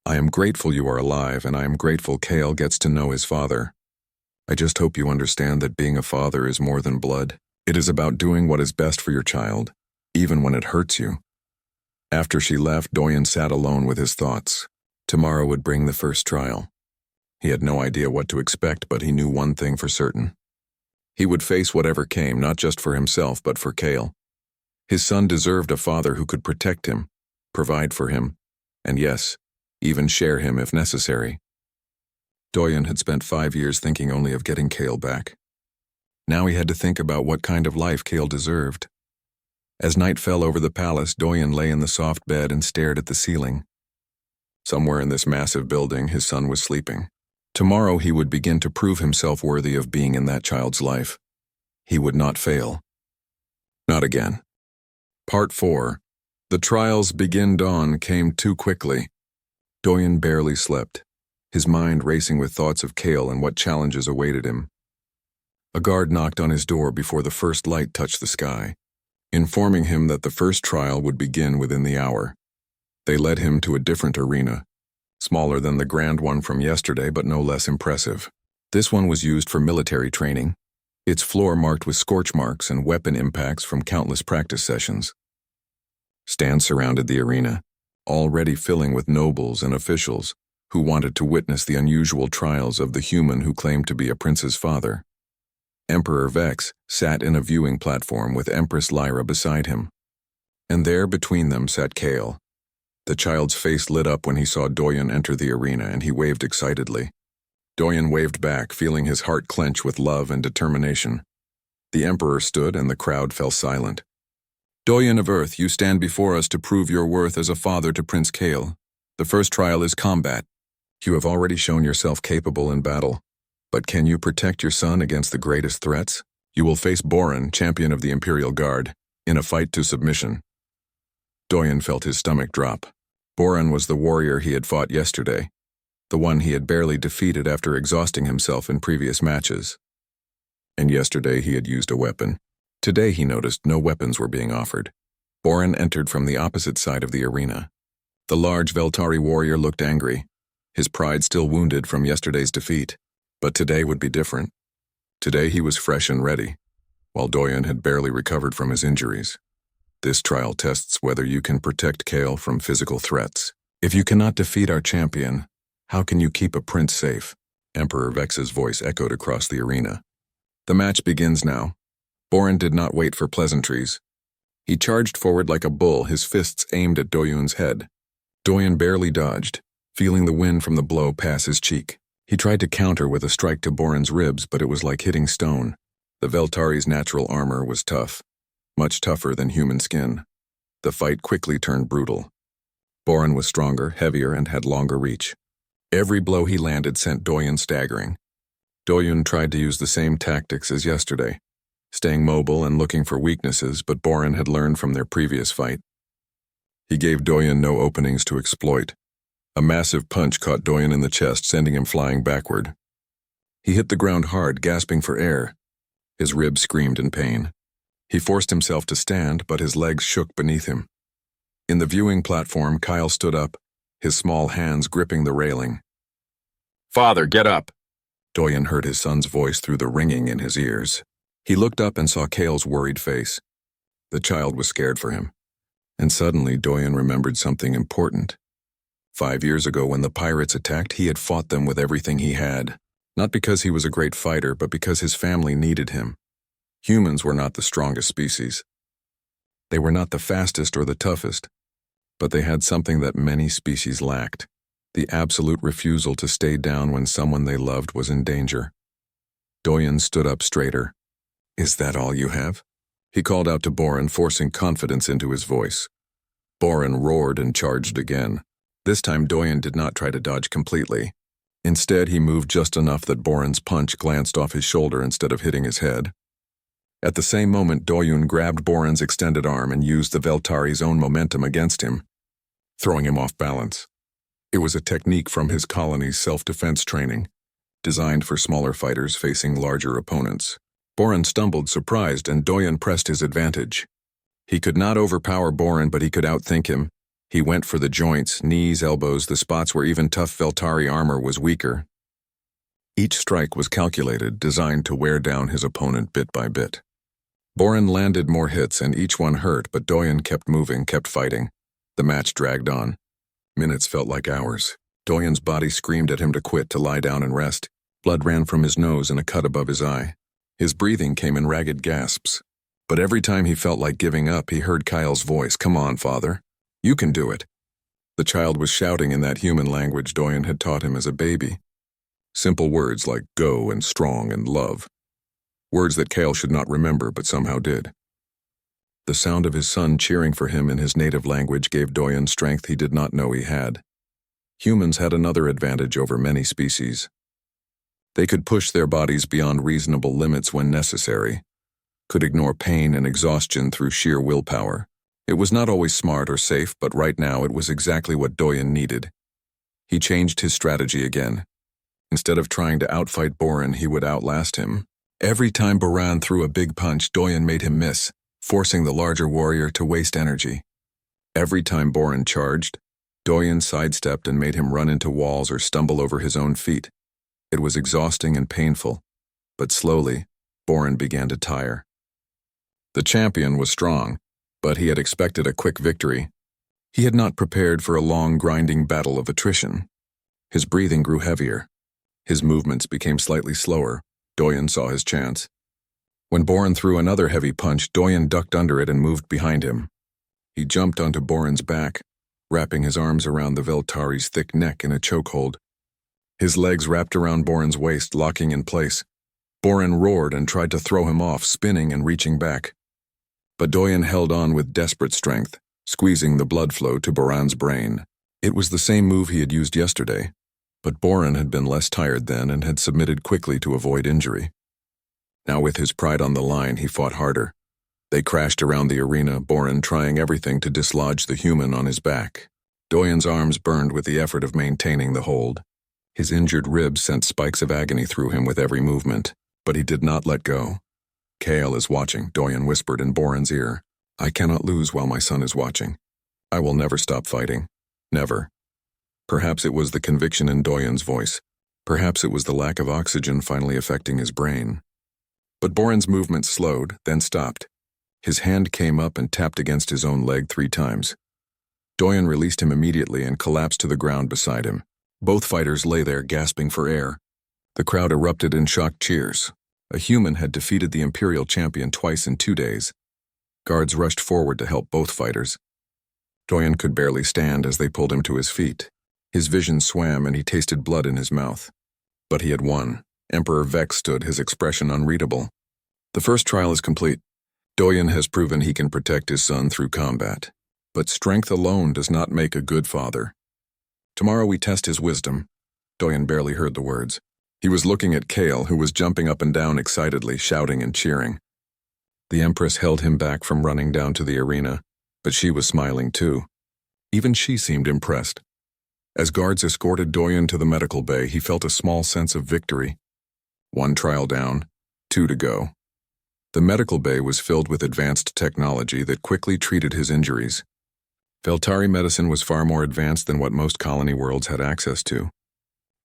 Speaker 1: I am grateful you are alive, and I am grateful Kale gets to know his father. I just hope you understand that being a father is more than blood. It is about doing what is best for your child, even when it hurts you. After she left, Doyen sat alone with his thoughts. Tomorrow would bring the first trial. He had no idea what to expect, but he knew one thing for certain. He would face whatever came, not just for himself, but for Kale. His son deserved a father who could protect him, provide for him, and yes, even share him if necessary. Doyen had spent 5 years thinking only of getting Kale back. Now he had to think about what kind of life Kale deserved. As night fell over the palace, Doyen lay in the soft bed and stared at the ceiling. Somewhere in this massive building, his son was sleeping. Tomorrow he would begin to prove himself worthy of being in that child's life. He would not fail. Not again. Part 4. The trials begin dawn came too quickly. Doyen barely slept, his mind racing with thoughts of Kale and what challenges awaited him. A guard knocked on his door before the first light touched the sky, informing him that the first trial would begin within the hour. They led him to a different arena, smaller than the grand one from yesterday but no less impressive. This one was used for military training, its floor marked with scorch marks and weapon impacts from countless practice sessions. Stands surrounded the arena, already filling with nobles and officials who wanted to witness the unusual trials of the human who claimed to be a prince's father. Emperor Vex sat in a viewing platform with Empress Lyra beside him. And there between them sat Kale. The child's face lit up when he saw Doyen enter the arena, and he waved excitedly. Doyen waved back, feeling his heart clench with love and determination. The Emperor stood, and the crowd fell silent. Doyen of Earth, you stand before us to prove your worth as a father to Prince Kale. The first trial is combat. You have already shown yourself capable in battle. But can you protect your son against the greatest threats? You will face Boran, champion of the Imperial Guard, in a fight to submission. Doyen felt his stomach drop. Boran was the warrior he had fought yesterday, the one he had barely defeated after exhausting himself in previous matches. And yesterday he had used a weapon. Today he noticed no weapons were being offered. Boran entered from the opposite side of the arena. The large Veltari warrior looked angry, his pride still wounded from yesterday's defeat. But today would be different. Today he was fresh and ready, while Doyen had barely recovered from his injuries. This trial tests whether you can protect Kale from physical threats. If you cannot defeat our champion, how can you keep a prince safe? Emperor Vex's voice echoed across the arena. The match begins now. Boran did not wait for pleasantries. He charged forward like a bull, his fists aimed at Doyen's head. Doyen barely dodged, feeling the wind from the blow pass his cheek. He tried to counter with a strike to Boran's ribs, but it was like hitting stone. The Veltari's natural armor was tough, much tougher than human skin. The fight quickly turned brutal. Boran was stronger, heavier, and had longer reach. Every blow he landed sent Doyen staggering. Doyen tried to use the same tactics as yesterday, staying mobile and looking for weaknesses, but Boran had learned from their previous fight. He gave Doyen no openings to exploit. A massive punch caught Doyen in the chest, sending him flying backward. He hit the ground hard, gasping for air. His ribs screamed in pain. He forced himself to stand, but his legs shook beneath him. In the viewing platform, Kyle stood up, his small hands gripping the railing. "Father, get up!" Doyen heard his son's voice through the ringing in his ears. He looked up and saw Kale's worried face. The child was scared for him. And suddenly, Doyen remembered something important. 5 years ago, when the pirates attacked, he had fought them with everything he had. Not because he was a great fighter, but because his family needed him. Humans were not the strongest species. They were not the fastest or the toughest. But they had something that many species lacked: the absolute refusal to stay down when someone they loved was in danger. Doyen stood up straighter. "Is that all you have?" He called out to Boren, forcing confidence into his voice. Boren roared and charged again. This time Doyen did not try to dodge completely. Instead, he moved just enough that Boren's punch glanced off his shoulder instead of hitting his head. At the same moment, Doyen grabbed Boren's extended arm and used the Veltari's own momentum against him, throwing him off balance. It was a technique from his colony's self-defense training, designed for smaller fighters facing larger opponents. Boren stumbled, surprised, and Doyen pressed his advantage. He could not overpower Boren, but he could outthink him. He went for the joints, knees, elbows, the spots where even tough Veltari armor was weaker. Each strike was calculated, designed to wear down his opponent bit by bit. Boren landed more hits, and each one hurt, but Doyen kept moving, kept fighting. The match dragged on. Minutes felt like hours. Doyen's body screamed at him to quit, to lie down and rest. Blood ran from his nose and a cut above his eye. His breathing came in ragged gasps. But every time he felt like giving up, he heard Kyle's voice. "Come on, father. You can do it." The child was shouting in that human language Doyen had taught him as a baby. Simple words like go and strong and love. Words that Kale should not remember, but somehow did. The sound of his son cheering for him in his native language gave Doyen strength he did not know he had. Humans had another advantage over many species. They could push their bodies beyond reasonable limits when necessary, could ignore pain and exhaustion through sheer willpower. It was not always smart or safe, but right now it was exactly what Doyen needed. He changed his strategy again. Instead of trying to outfight Boren, he would outlast him. Every time Boran threw a big punch, Doyen made him miss, forcing the larger warrior to waste energy. Every time Boren charged, Doyen sidestepped and made him run into walls or stumble over his own feet. It was exhausting and painful, but slowly, Boren began to tire. The champion was strong, but he had expected a quick victory. He had not prepared for a long, grinding battle of attrition. His breathing grew heavier. His movements became slightly slower. Doyen saw his chance. When Boren threw another heavy punch, Doyen ducked under it and moved behind him. He jumped onto Boren's back, wrapping his arms around the Veltari's thick neck in a chokehold. His legs wrapped around Boren's waist, locking in place. Boren roared and tried to throw him off, spinning and reaching back. But Doyen held on with desperate strength, squeezing the blood flow to Boran's brain. It was the same move he had used yesterday, but Boren had been less tired then and had submitted quickly to avoid injury. Now with his pride on the line, he fought harder. They crashed around the arena, Boren trying everything to dislodge the human on his back. Doyen's arms burned with the effort of maintaining the hold. His injured ribs sent spikes of agony through him with every movement, but he did not let go. "Kale is watching," Doyen whispered in Boren's ear. "I cannot lose while my son is watching. I will never stop fighting. Never." Perhaps it was the conviction in Doyen's voice. Perhaps it was the lack of oxygen finally affecting his brain. But Boren's movement slowed, then stopped. His hand came up and tapped against his own leg 3 times. Doyen released him immediately and collapsed to the ground beside him. Both fighters lay there gasping for air. The crowd erupted in shocked cheers. A human had defeated the Imperial champion twice in 2 days. Guards rushed forward to help both fighters. Doyen could barely stand as they pulled him to his feet. His vision swam and he tasted blood in his mouth. But he had won. Emperor Vex stood, his expression unreadable. "The first trial is complete. Doyen has proven he can protect his son through combat. But strength alone does not make a good father. Tomorrow we test his wisdom." Doyen barely heard the words. He was looking at Kale, who was jumping up and down excitedly, shouting and cheering. The Empress held him back from running down to the arena, but she was smiling too. Even she seemed impressed. As guards escorted Doyen to the medical bay, he felt a small sense of victory. 1 trial down, 2 to go. The medical bay was filled with advanced technology that quickly treated his injuries. Veltari medicine was far more advanced than what most colony worlds had access to.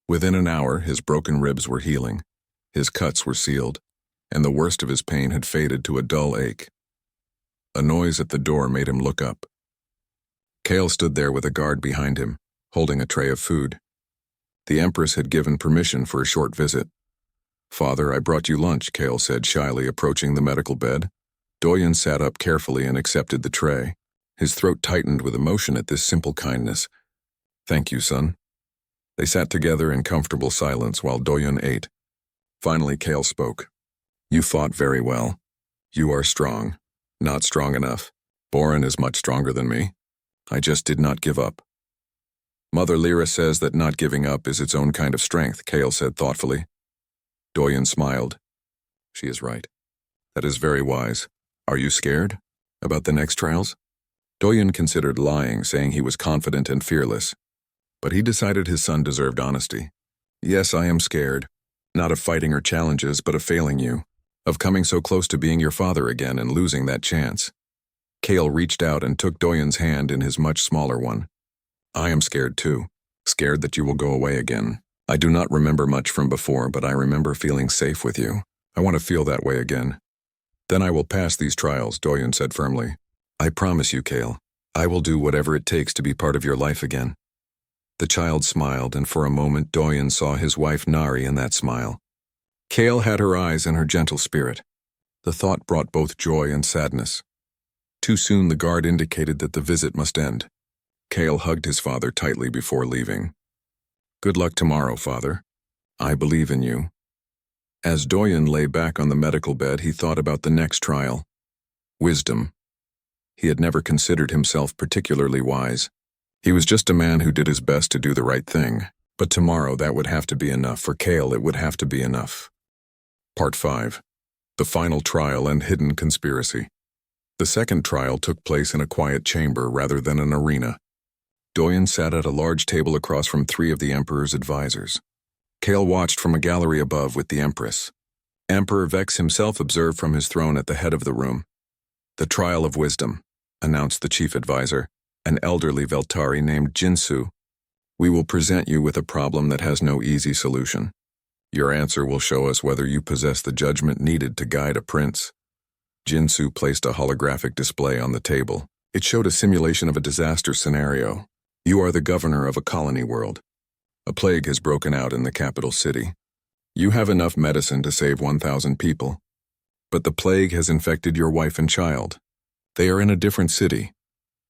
Speaker 1: Within an hour, his broken ribs were healing, his cuts were sealed, and the worst of his pain had faded to a dull ache. A noise at the door made him look up. Kale stood there with a guard behind him, holding a tray of food. The Empress had given permission for a short visit. "Father, I brought you lunch," Kale said shyly, approaching the medical bed. Doyen sat up carefully and accepted the tray. His throat tightened with emotion at this simple kindness. "Thank you, son." They sat together in comfortable silence while Doyen ate. Finally, Kale spoke. "You fought very well. You are strong. Not strong enough. Boren is much stronger than me. I just did not give up." "Mother Lyra says that not giving up is its own kind of strength," Kale said thoughtfully. Doyen smiled. "She is right. That is very wise. Are you scared about the next trials?" Doyen considered lying, saying he was confident and fearless. But he decided his son deserved honesty. "Yes, I am scared. Not of fighting or challenges, but of failing you. Of coming so close to being your father again and losing that chance." Kale reached out and took Doyen's hand in his much smaller one. "I am scared too. Scared that you will go away again. I do not remember much from before, but I remember feeling safe with you. I want to feel that way again." "Then I will pass these trials," Doyen said firmly. "I promise you, Kale. I will do whatever it takes to be part of your life again." The child smiled, and for a moment Doyen saw his wife Nari in that smile. Kale had her eyes and her gentle spirit. The thought brought both joy and sadness. Too soon the guard indicated that the visit must end. Kale hugged his father tightly before leaving. "Good luck tomorrow, Father. I believe in you." As Doyen lay back on the medical bed, he thought about the next trial. Wisdom. He had never considered himself particularly wise. He was just a man who did his best to do the right thing. But tomorrow that would have to be enough. For Kale, it would have to be enough. Part 5. The Final Trial and Hidden Conspiracy. The second trial took place in a quiet chamber rather than an arena. Doyen sat at a large table across from 3 of the Emperor's advisors. Kale watched from a gallery above with the Empress. Emperor Vex himself observed from his throne at the head of the room. "The Trial of Wisdom," announced the chief advisor, an elderly Veltari named Jinsu. "We will present you with a problem that has no easy solution. Your answer will show us whether you possess the judgment needed to guide a prince." Jinsu placed a holographic display on the table. It showed a simulation of a disaster scenario. You are the governor of a colony world. A plague has broken out in the capital city. You have enough medicine to save 1,000 people. But the plague has infected your wife and child. They are in a different city,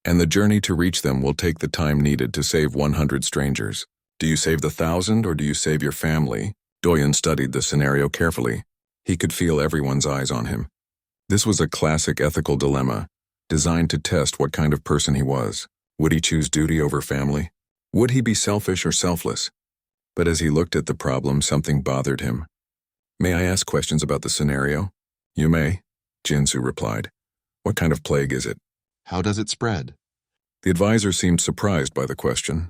Speaker 1: and the journey to reach them will take the time needed to save 100 strangers. Do you save the 1,000 or do you save your family? Doyen studied the scenario carefully. He could feel everyone's eyes on him. This was a classic ethical dilemma, designed to test what kind of person he was. Would he choose duty over family? Would he be selfish or selfless? But as he looked at the problem, something bothered him. "May I ask questions about the scenario?" "You may," Jinsu replied. "What kind of plague is it? How does it spread?" The advisor seemed surprised by the question.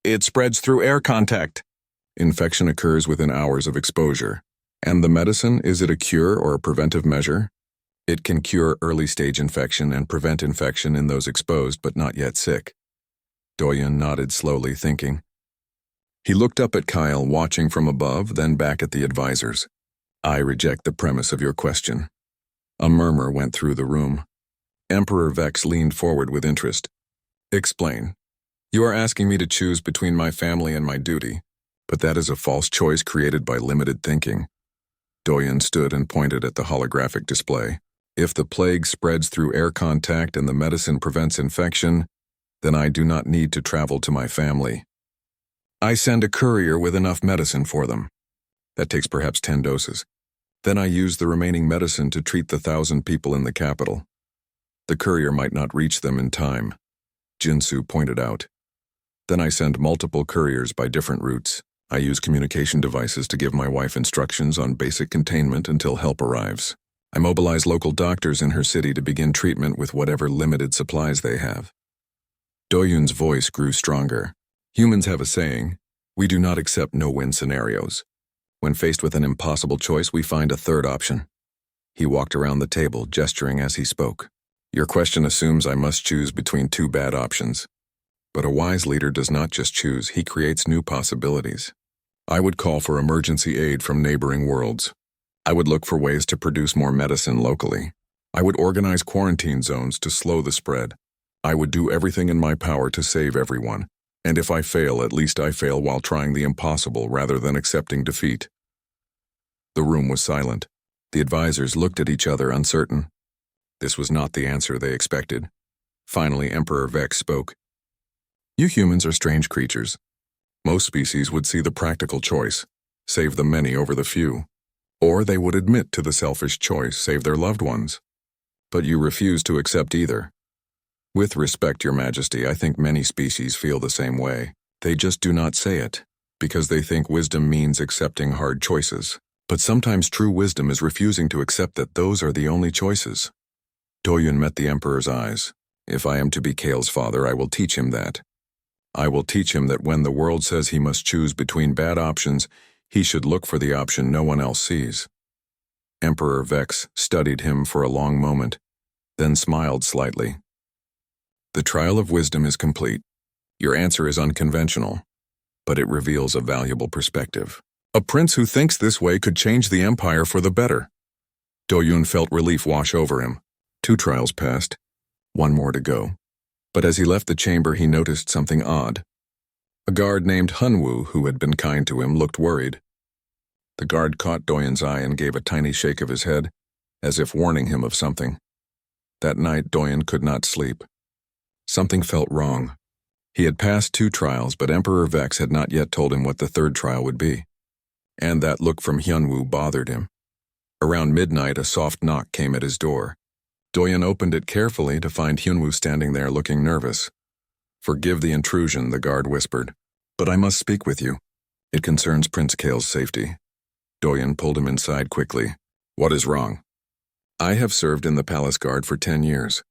Speaker 1: "It spreads through air contact." "Infection occurs within hours of exposure. And the medicine, is it a cure or a preventive measure?" "It can cure early-stage infection and prevent infection in those exposed but not yet sick." Doyen nodded slowly, thinking. He looked up at Kyle, watching from above, then back at the advisors. "I reject the premise of your question." A murmur went through the room. Emperor Vex leaned forward with interest. "Explain. You are asking me to choose between my family and my duty, but that is a false choice created by limited thinking." Doyen stood and pointed at the holographic display. "If the plague spreads through air contact and the medicine prevents infection, then I do not need to travel to my family. I send a courier with enough medicine for them. That takes perhaps 10 doses. Then I use the remaining medicine to treat the 1,000 people in the capital. The courier might not reach them in time," Jinsu pointed out. "Then I send multiple couriers by different routes. I use communication devices to give my wife instructions on basic containment until help arrives. I mobilize local doctors in her city to begin treatment with whatever limited supplies they have." Doyun's voice grew stronger. Humans have a saying, we do not accept no-win scenarios. When faced with an impossible choice, we find a third option. He walked around the table, gesturing as he spoke. Your question assumes I must choose between two bad options. But a wise leader does not just choose, he creates new possibilities. I would call for emergency aid from neighboring worlds. I would look for ways to produce more medicine locally. I would organize quarantine zones to slow the spread. I would do everything in my power to save everyone. And if I fail, at least I fail while trying the impossible rather than accepting defeat. The room was silent. The advisors looked at each other, uncertain. This was not the answer they expected. Finally, Emperor Vex spoke. You humans are strange creatures. Most species would see the practical choice, save the many over the few. Or they would admit to the selfish choice, save their loved ones. But you refuse to accept either. With respect, Your Majesty, I think many species feel the same way. They just do not say it, because they think wisdom means accepting hard choices. But sometimes true wisdom is refusing to accept that those are the only choices. Doyun met the Emperor's eyes. If I am to be Kale's father, I will teach him that. I will teach him that when the world says he must choose between bad options, he should look for the option no one else sees. Emperor Vex studied him for a long moment, then smiled slightly. The trial of wisdom is complete. Your answer is unconventional, but it reveals a valuable perspective. A prince who thinks this way could change the empire for the better. Doyun felt relief wash over him. 2 trials passed, 1 more to go. But as he left the chamber, he noticed something odd. A guard named Hunwoo, who had been kind to him, looked worried. The guard caught Doyun's eye and gave a tiny shake of his head, as if warning him of something. That night, Doyun could not sleep. Something felt wrong. He had passed 2 trials, but Emperor Vex had not yet told him what the 3rd trial would be. And that look from Hyunwoo bothered him. Around midnight, a soft knock came at his door. Doyun opened it carefully to find Hyunwoo standing there looking nervous. Forgive the intrusion, the guard whispered. But I must speak with you. It concerns Prince Kale's safety. Doyun pulled him inside quickly. What is wrong? I have served in the palace guard for 10 years.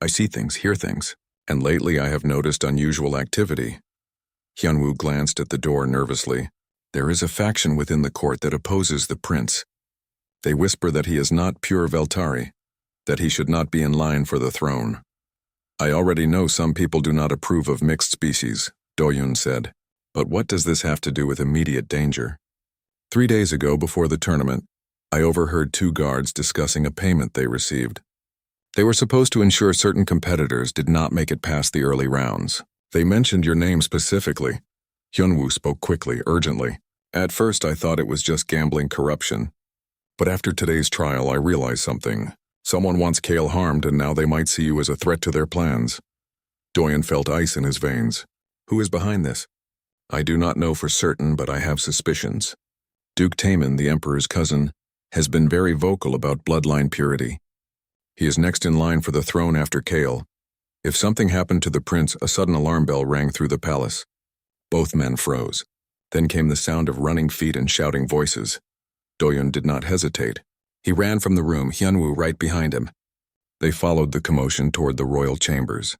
Speaker 1: I see things, hear things, and lately I have noticed unusual activity. Hyunwoo glanced at the door nervously. There is a faction within the court that opposes the prince. They whisper that he is not pure Veltari, that he should not be in line for the throne. I already know some people do not approve of mixed species, Doyun said. But what does this have to do with immediate danger? 3 days ago, before the tournament, I overheard 2 guards discussing a payment they received. They were supposed to ensure certain competitors did not make it past the early rounds. They mentioned your name specifically. Hyunwoo spoke quickly, urgently. At first I thought it was just gambling corruption. But after today's trial I realized something. Someone wants Kale harmed and now they might see you as a threat to their plans. Doyun felt ice in his veins. Who is behind this? I do not know for certain, but I have suspicions. Duke Taemin, the Emperor's cousin, has been very vocal about bloodline purity. He is next in line for the throne after Kale. If something happened to the prince, a sudden alarm bell rang through the palace. Both men froze. Then came the sound of running feet and shouting voices. Doyun did not hesitate. He ran from the room, Hyunwoo right behind him. They followed the commotion toward the royal chambers.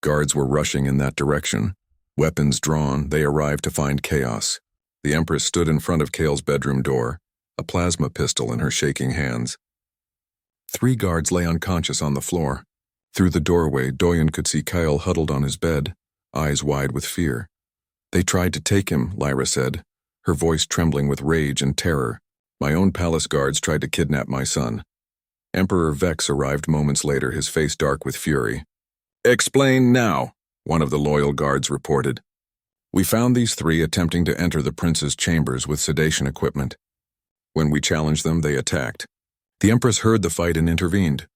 Speaker 1: Guards were rushing in that direction. Weapons drawn, they arrived to find chaos. The Empress stood in front of Kale's bedroom door, a plasma pistol in her shaking hands. 3 guards lay unconscious on the floor. Through the doorway, Doyun could see Kyle huddled on his bed, eyes wide with fear. They tried to take him, Lyra said, her voice trembling with rage and terror. My own palace guards tried to kidnap my son. Emperor Vex arrived moments later, his face dark with fury. Explain now, one of the loyal guards reported. We found these 3 attempting to enter the prince's chambers with sedation equipment. When we challenged them, they attacked. The Empress heard the fight and intervened.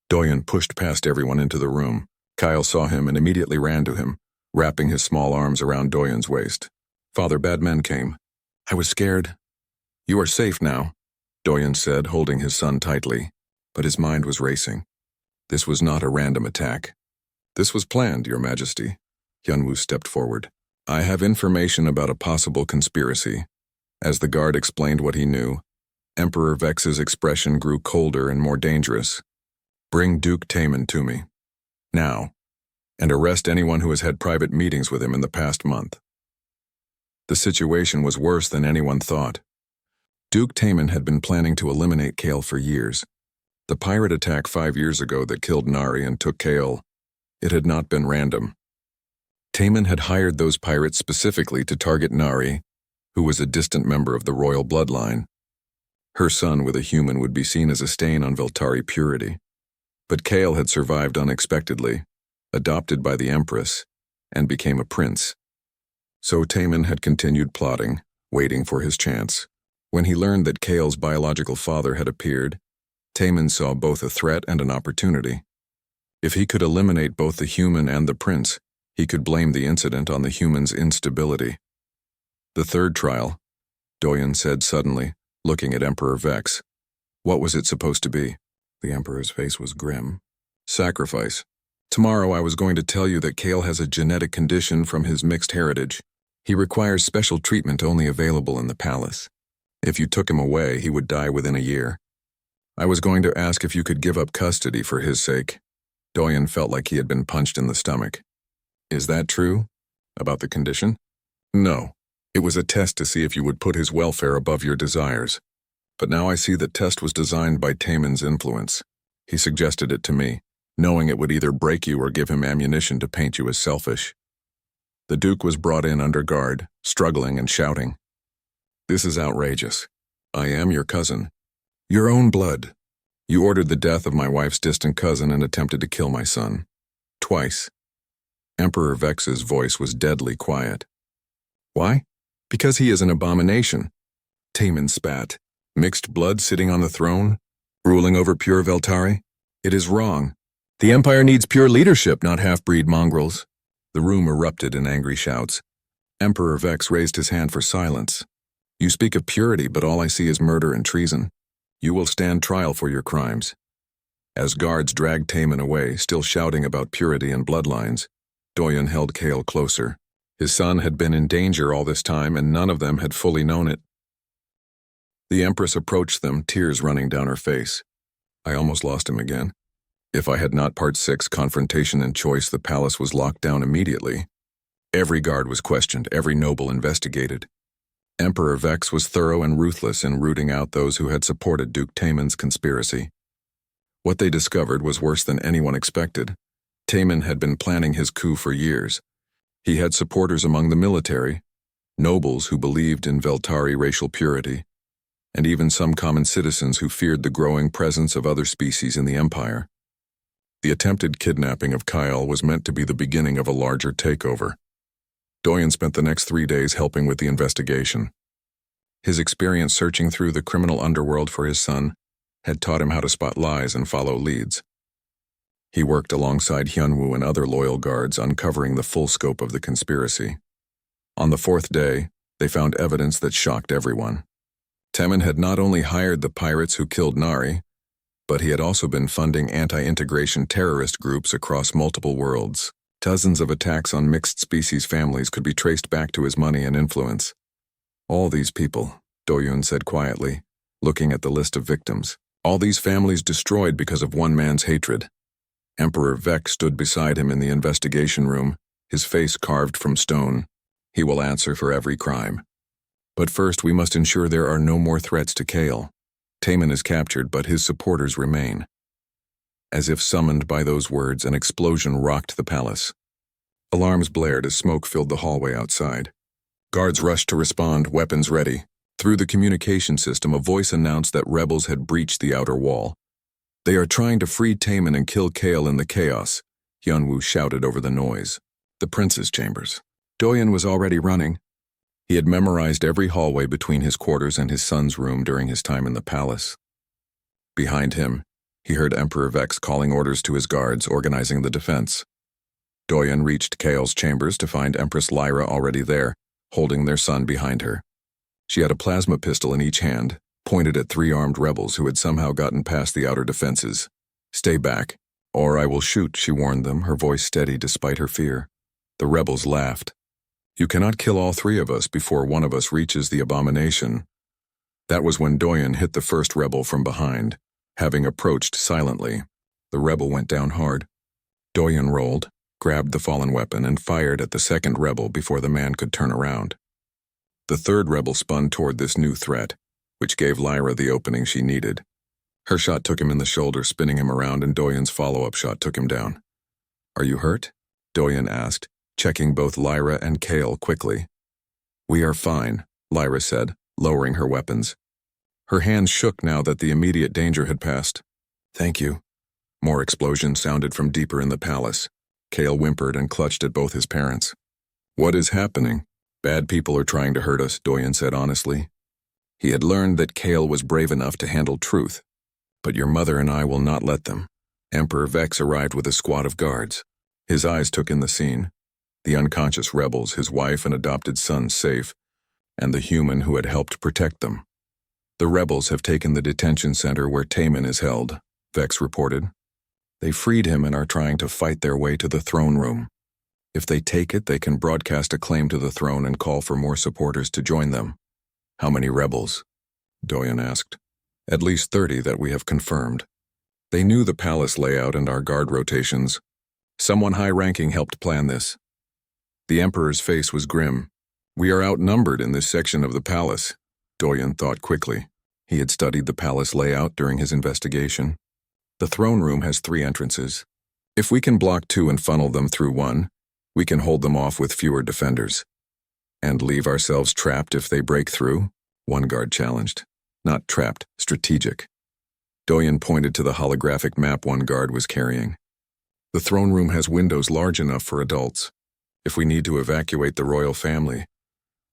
Speaker 1: Doyun pushed past everyone into the room. Kyle saw him and immediately ran to him, wrapping his small arms around Doyun's waist. Father, bad men came. I was scared. You are safe now, Doyun said, holding his son tightly, but his mind was racing. This was not a random attack. This was planned, Your Majesty. Hyunwoo stepped forward. I have information about a possible conspiracy. As the guard explained what he knew, Emperor Vex's expression grew colder and more dangerous. Bring Duke Taemin to me. Now. and arrest anyone who has had private meetings with him in the past month. The situation was worse than anyone thought. Duke Taman had been planning to eliminate Kale for years. The pirate attack 5 years ago that killed Nari and took Kale, it had not been random. Taman had hired those pirates specifically to target Nari, who was a distant member of the royal bloodline. Her son with a human would be seen as a stain on Veltari purity. But Kale had survived unexpectedly, adopted by the Empress, and became a prince. So Taman had continued plotting, waiting for his chance. When he learned that Kale's biological father had appeared, Taman saw both a threat and an opportunity. If he could eliminate both the human and the prince, he could blame the incident on the human's instability. The third trial, Doyen said suddenly, looking at Emperor Vex. What was it supposed to be? The Emperor's face was grim. Sacrifice. Tomorrow I was going to tell you that Kale has a genetic condition from his mixed heritage. He requires special treatment only available in the palace. If you took him away, he would die within a year. I was going to ask if you could give up custody for his sake. Doyen felt like he had been punched in the stomach. Is that true? About the condition? No. It was a test to see if you would put his welfare above your desires. But now I see the test was designed by Taman's influence. He suggested it to me, knowing it would either break you or give him ammunition to paint you as selfish. The Duke was brought in under guard, struggling and shouting. This is outrageous. I am your cousin. Your own blood. You ordered the death of my wife's distant cousin and attempted to kill my son. Twice. Emperor Vex's voice was deadly quiet. Why? Because he is an abomination. Taman spat. Mixed blood sitting on the throne? Ruling over pure Veltari? It is wrong. The Empire needs pure leadership, not half-breed mongrels. The room erupted in angry shouts. Emperor Vex raised his hand for silence. You speak of purity, but all I see is murder and treason. You will stand trial for your crimes. As guards dragged Taman away, still shouting about purity and bloodlines, Doyen held Kale closer. His son had been in danger all this time, and none of them had fully known it. The Empress approached them, tears running down her face. I almost lost him again. If I had not Part 6 confrontation and choice, the palace was locked down immediately. Every guard was questioned, every noble investigated. Emperor Vex was thorough and ruthless in rooting out those who had supported Duke Taman's conspiracy. What they discovered was worse than anyone expected. Taman had been planning his coup for years. He had supporters among the military, nobles who believed in Veltari racial purity, and even some common citizens who feared the growing presence of other species in the Empire. The attempted kidnapping of Kyle was meant to be the beginning of a larger takeover. Doyen spent the next 3 days helping with the investigation. His experience searching through the criminal underworld for his son had taught him how to spot lies and follow leads. He worked alongside Hyunwoo and other loyal guards, uncovering the full scope of the conspiracy. On the 4th day, they found evidence that shocked everyone. Taman had not only hired the pirates who killed Nari, but he had also been funding anti-integration terrorist groups across multiple worlds. Dozens of attacks on mixed-species families could be traced back to his money and influence. All these people, Doyun said quietly, looking at the list of victims. All these families destroyed because of one man's hatred. Emperor Vex stood beside him in the investigation room, his face carved from stone. He will answer for every crime. But first we must ensure there are no more threats to Kale. Taman is captured, but his supporters remain. As if summoned by those words, an explosion rocked the palace. Alarms blared as smoke filled the hallway outside. Guards rushed to respond, weapons ready. Through the communication system, a voice announced that rebels had breached the outer wall. They are trying to free Taman and kill Kale in the chaos, Hyunwoo shouted over the noise. The prince's chambers. Doyen was already running. He had memorized every hallway between his quarters and his son's room during his time in the palace. Behind him, he heard Emperor Vex calling orders to his guards, organizing the defense. Doyen reached Kale's chambers to find Empress Lyra already there, holding their son behind her. She had a plasma pistol in each hand, pointed at 3 armed rebels who had somehow gotten past the outer defenses. Stay back, or I will shoot, she warned them, her voice steady despite her fear. The rebels laughed. You cannot kill all 3 of us before one of us reaches the abomination. That was when Doyen hit the first rebel from behind. Having approached silently, the rebel went down hard. Doyen rolled, grabbed the fallen weapon, and fired at the second rebel before the man could turn around. The third rebel spun toward this new threat, which gave Lyra the opening she needed. Her shot took him in the shoulder, spinning him around, and Doyen's follow-up shot took him down. "Are you hurt?" Doyen asked, checking both Lyra and Kale quickly. "We are fine," Lyra said, lowering her weapons. Her hands shook now that the immediate danger had passed. "Thank you." More explosions sounded from deeper in the palace. Kale whimpered and clutched at both his parents. "What is happening?" "Bad people are trying to hurt us," Doyen said honestly. He had learned that Kale was brave enough to handle truth. "But your mother and I will not let them." Emperor Vex arrived with a squad of guards. His eyes took in the scene. The unconscious rebels, his wife and adopted son safe, and the human who had helped protect them. "The rebels have taken the detention center where Taman is held," Vex reported. "They freed him and are trying to fight their way to the throne room. If they take it, they can broadcast a claim to the throne and call for more supporters to join them." "How many rebels?" Doyen asked. "At least 30 that we have confirmed. They knew the palace layout and our guard rotations. Someone high-ranking helped plan this." The Emperor's face was grim. "We are outnumbered in this section of the palace," Doyen thought quickly. He had studied the palace layout during his investigation. The throne room has 3 entrances. If we can block 2 and funnel them through one, we can hold them off with fewer defenders. "And leave ourselves trapped if they break through?" one guard challenged. "Not trapped, strategic." Doyen pointed to the holographic map one guard was carrying. "The throne room has windows large enough for adults. If we need to evacuate the royal family,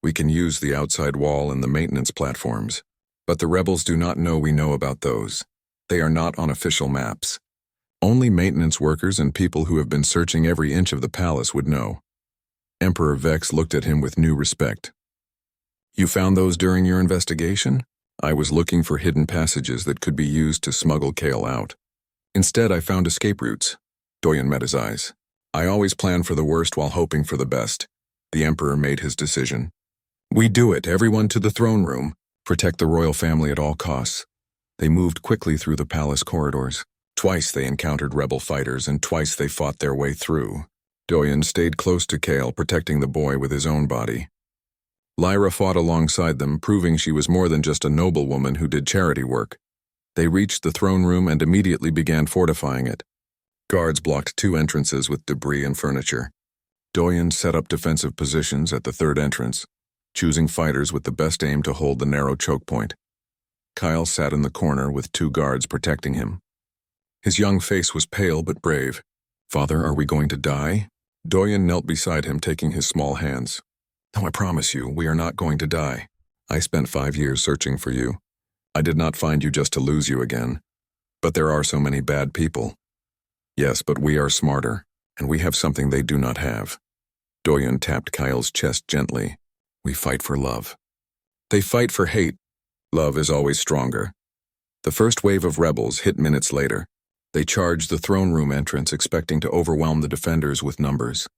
Speaker 1: we can use the outside wall and the maintenance platforms. But the rebels do not know we know about those. They are not on official maps. Only maintenance workers and people who have been searching every inch of the palace would know." Emperor Vex looked at him with new respect. "You found those during your investigation?" "I was looking for hidden passages that could be used to smuggle Kale out. Instead, I found escape routes." Doyen met his eyes. "I always plan for the worst while hoping for the best." The Emperor made his decision. "We do it, everyone to the throne room. Protect the royal family at all costs." They moved quickly through the palace corridors. Twice they encountered rebel fighters, and twice they fought their way through. Doyen stayed close to Kale, protecting the boy with his own body. Lyra fought alongside them, proving she was more than just a noblewoman who did charity work. They reached the throne room and immediately began fortifying it. Guards blocked 2 entrances with debris and furniture. Doyen set up defensive positions at the 3rd entrance, choosing fighters with the best aim to hold the narrow choke point. Kyle sat in the corner with 2 guards protecting him. His young face was pale but brave. "Father, are we going to die?" Doyen knelt beside him, taking his small hands. "No, I promise you, we are not going to die. I spent 5 years searching for you. I did not find you just to lose you again. But there are so many bad people." "Yes, but we are smarter, and we have something they do not have." Doyen tapped Kyle's chest gently. "We fight for love." "They fight for hate. Love is always stronger." The first wave of rebels hit minutes later. They charged the throne room entrance, expecting to overwhelm the defenders with numbers.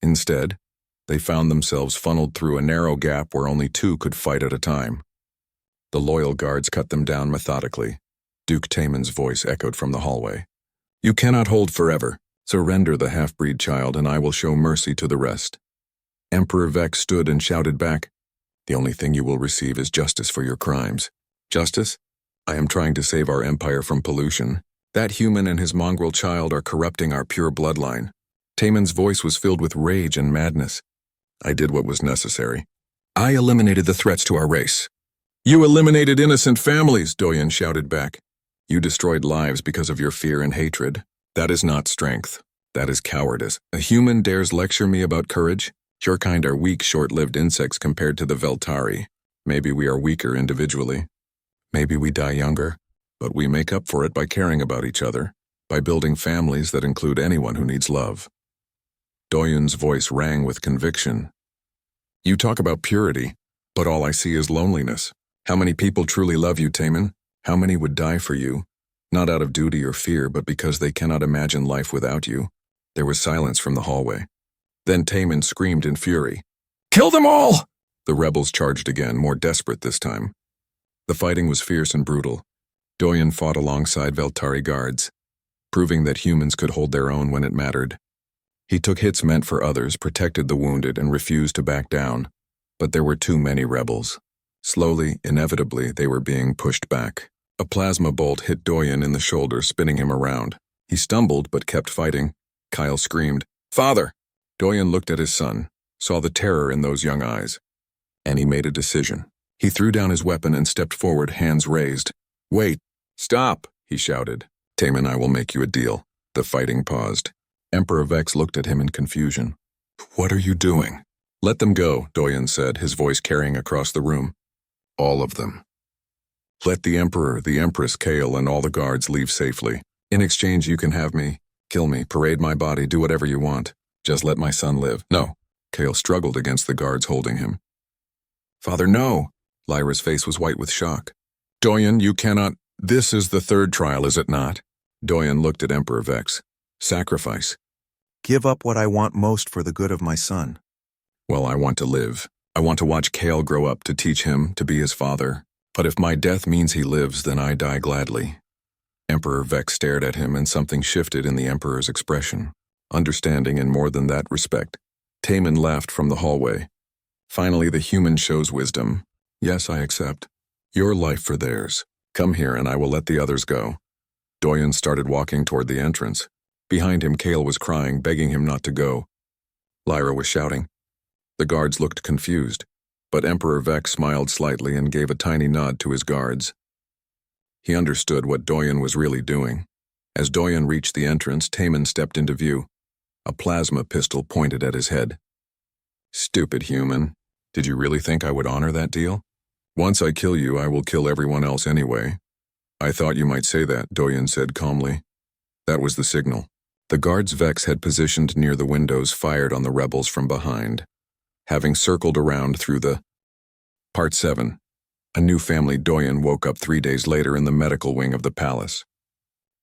Speaker 1: Instead, they found themselves funneled through a narrow gap where only 2 could fight at a time. The loyal guards cut them down methodically. Duke Taman's voice echoed from the hallway. "You cannot hold forever. Surrender the half-breed child, and I will show mercy to the rest." Emperor Vex stood and shouted back, "The only thing you will receive is justice for your crimes." "Justice? I am trying to save our empire from pollution. That human and his mongrel child are corrupting our pure bloodline." Taman's voice was filled with rage and madness. "I did what was necessary. I eliminated the threats to our race." "You eliminated innocent families," Doyen shouted back. "You destroyed lives because of your fear and hatred. That is not strength. That is cowardice. A human dares lecture me about courage? Your kind are weak, short-lived insects compared to the Veltari. Maybe we are weaker individually. Maybe we die younger. But we make up for it by caring about each other, by building families that include anyone who needs love." Doyen's voice rang with conviction. "You talk about purity, but all I see is loneliness. How many people truly love you, Taman? How many would die for you? Not out of duty or fear, but because they cannot imagine life without you." There was silence from the hallway. Then Taman screamed in fury. "Kill them all!" The rebels charged again, more desperate this time. The fighting was fierce and brutal. Doyen fought alongside Veltari guards, proving that humans could hold their own when it mattered. He took hits meant for others, protected the wounded, and refused to back down. But there were too many rebels. Slowly, inevitably, they were being pushed back. A plasma bolt hit Doyen in the shoulder, spinning him around. He stumbled but kept fighting. Kyle screamed, "Father!" Doyen looked at his son, saw the terror in those young eyes. And he made a decision. He threw down his weapon and stepped forward, hands raised. "Wait! Stop!" he shouted. "Taman, I will make you a deal." The fighting paused. Emperor Vex looked at him in confusion. "What are you doing?" "Let them go," Doyen said, his voice carrying across the room. "All of them. Let the Emperor, the Empress, Kale, and all the guards leave safely. In exchange, you can have me, kill me, parade my body, do whatever you want. Just let my son live." "No." Kale struggled against the guards holding him. "Father, no!" Lyra's face was white with shock. "Doyen, you cannot— This is the third trial, is it not?" Doyen looked at Emperor Vex. "Sacrifice."
Speaker 2: "Give up what I want most for the good of my son."
Speaker 1: "Well, I want to live. I want to watch Kale grow up, to teach him, to be his father. But if my death means he lives, then I die gladly." Emperor Vex stared at him, and something shifted in the Emperor's expression. Understanding and more than that, respect. Taman laughed from the hallway. "Finally, the human shows wisdom. Yes, I accept. Your life for theirs. Come here and I will let the others go." Doyen started walking toward the entrance. Behind him, Kale was crying, begging him not to go. Lyra was shouting. The guards looked confused, but Emperor Vex smiled slightly and gave a tiny nod to his guards. He understood what Doyen was really doing. As Doyen reached the entrance, Taman stepped into view. A plasma pistol pointed at his head. "Stupid human. Did you really think I would honor that deal? Once I kill you, I will kill everyone else anyway." "I thought you might say that," Doyen said calmly. That was the signal. The guards Vex had positioned near the windows fired on the rebels from behind. Having circled around through the— Part 7. A new family. Doyen woke up 3 days later in the medical wing of the palace.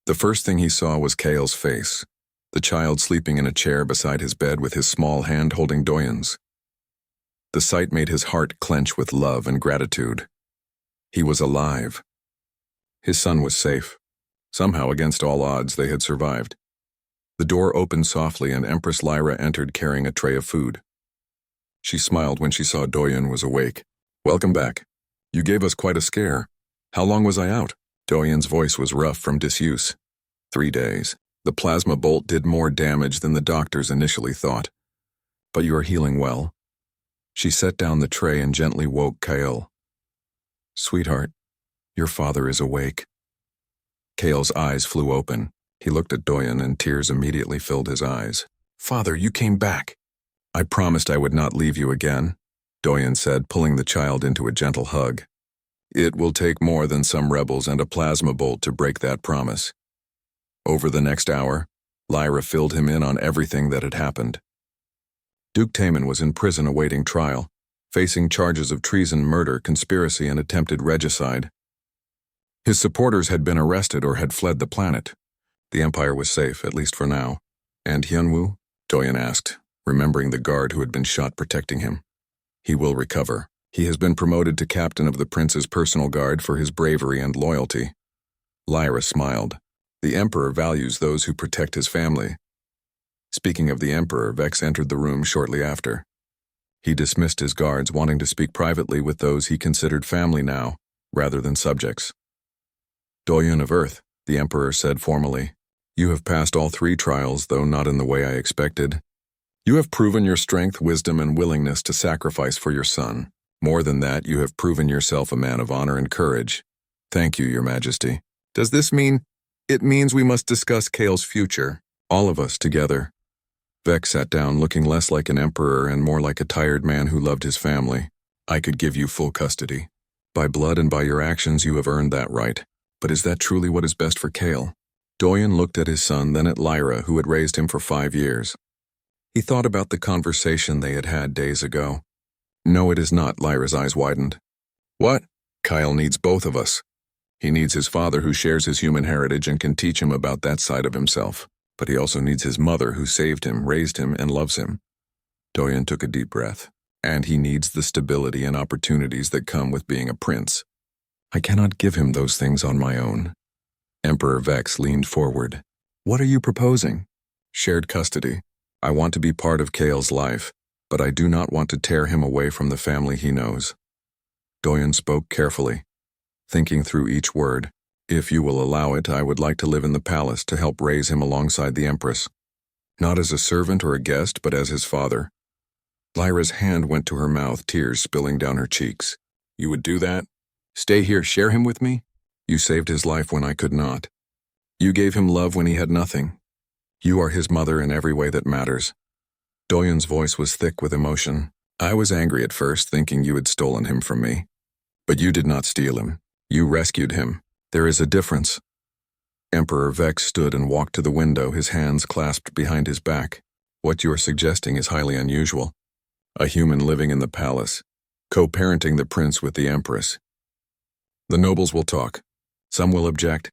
Speaker 1: The first thing he saw was Kale's face, the child sleeping in a chair beside his bed with his small hand holding Doyen's. The sight made his heart clench with love and gratitude. He was alive. His son was safe. Somehow, against all odds, they had survived. The door opened softly and Empress Lyra entered carrying a tray of food. She smiled when she saw Doyen was awake. "Welcome back. You gave us quite a scare. How long was I out?" Doyen's voice was rough from disuse. 3 days. The plasma bolt did more damage than the doctors initially thought. But you are healing well." She set down the tray and gently woke Kale. "Sweetheart, your father is awake." Kale's eyes flew open. He looked at Doyen and tears immediately filled his eyes. "Father, you came back." "I promised I would not leave you again," Doyen said, pulling the child into a gentle hug. "It will take more than some rebels and a plasma bolt to break that promise." Over the next hour, Lyra filled him in on everything that had happened. Duke Taman was in prison awaiting trial, facing charges of treason, murder, conspiracy, and attempted regicide. His supporters had been arrested or had fled the planet. The Empire was safe, at least for now. "And Hyunwoo?" Doyen asked, remembering the guard who had been shot protecting him. "He will recover. He has been promoted to captain of the prince's personal guard for his bravery and loyalty." Lyra smiled. "The Emperor values those who protect his family." Speaking of the Emperor, Vex entered the room shortly after. He dismissed his guards, wanting to speak privately with those he considered family now, rather than subjects. "Doyen of Earth," the Emperor said formally, "you have passed all 3 trials, though not in the way I expected. You have proven your strength, wisdom, and willingness to sacrifice for your son. More than that, you have proven yourself a man of honor and courage. Thank you, Your Majesty." "Does this mean—" "It means we must discuss Kale's future, all of us together." Vex sat down, looking less like an emperor and more like a tired man who loved his family. "I could give you full custody. By blood and by your actions you have earned that right. But is that truly what is best for Kale?" Doyen looked at his son, then at Lyra, who had raised him for 5 years. He thought about the conversation they had had days ago. "No, it is not." Lyra's eyes widened. "What?" "Kyle needs both of us. He needs his father who shares his human heritage and can teach him about that side of himself. But he also needs his mother who saved him, raised him, and loves him." Doyen took a deep breath. "And he needs the stability and opportunities that come with being a prince. I cannot give him those things on my own." Emperor Vex leaned forward. "What are you proposing?" "Shared custody. I want to be part of Kale's life, but I do not want to tear him away from the family he knows. Doyen spoke carefully, thinking through each word. If you will allow it, I would like to live in the palace to help raise him alongside the Empress. Not as a servant or a guest, but as his father. Lyra's hand went to her mouth, tears spilling down her cheeks. You would do that? Stay here, share him with me? You saved his life when I could not. You gave him love when he had nothing. You are his mother in every way that matters. Doyen's voice was thick with emotion. I was angry at first, thinking you had stolen him from me. But you did not steal him. You rescued him. There is a difference. Emperor Vex stood and walked to the window, his hands clasped behind his back. What you are suggesting is highly unusual. A human living in the palace, co-parenting the prince with the empress. The nobles will talk. Some will object.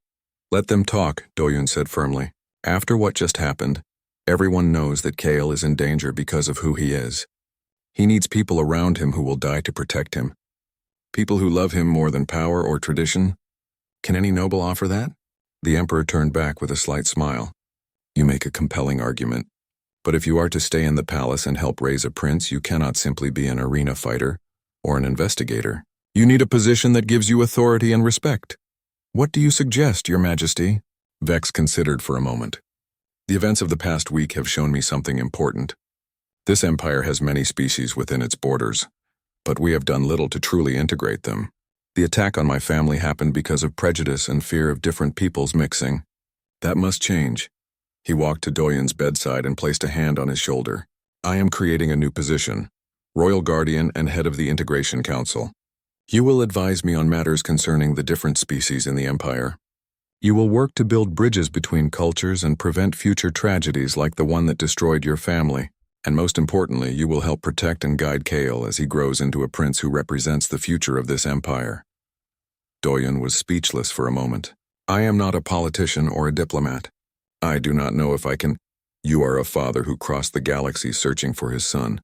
Speaker 1: Let them talk, Doyen said firmly. After what just happened, everyone knows that Kale is in danger because of who he is. He needs people around him who will die to protect him. People who love him more than power or tradition. Can any noble offer that? The emperor turned back with a slight smile. You make a compelling argument. But if you are to stay in the palace and help raise a prince, you cannot simply be an arena fighter or an investigator. You need a position that gives you authority and respect. What do you suggest, Your Majesty? Vex considered for a moment. The events of the past week have shown me something important. This empire has many species within its borders, but we have done little to truly integrate them. The attack on my family happened because of prejudice and fear of different peoples mixing. That must change. He walked to Doyen's bedside and placed a hand on his shoulder. I am creating a new position, Royal Guardian and head of the Integration Council. You will advise me on matters concerning the different species in the Empire. You will work to build bridges between cultures and prevent future tragedies like the one that destroyed your family. And most importantly, you will help protect and guide Kale as he grows into a prince who represents the future of this empire. Doyen was speechless for a moment. I am not a politician or a diplomat. I do not know if I can. You are a father who crossed the galaxy searching for his son.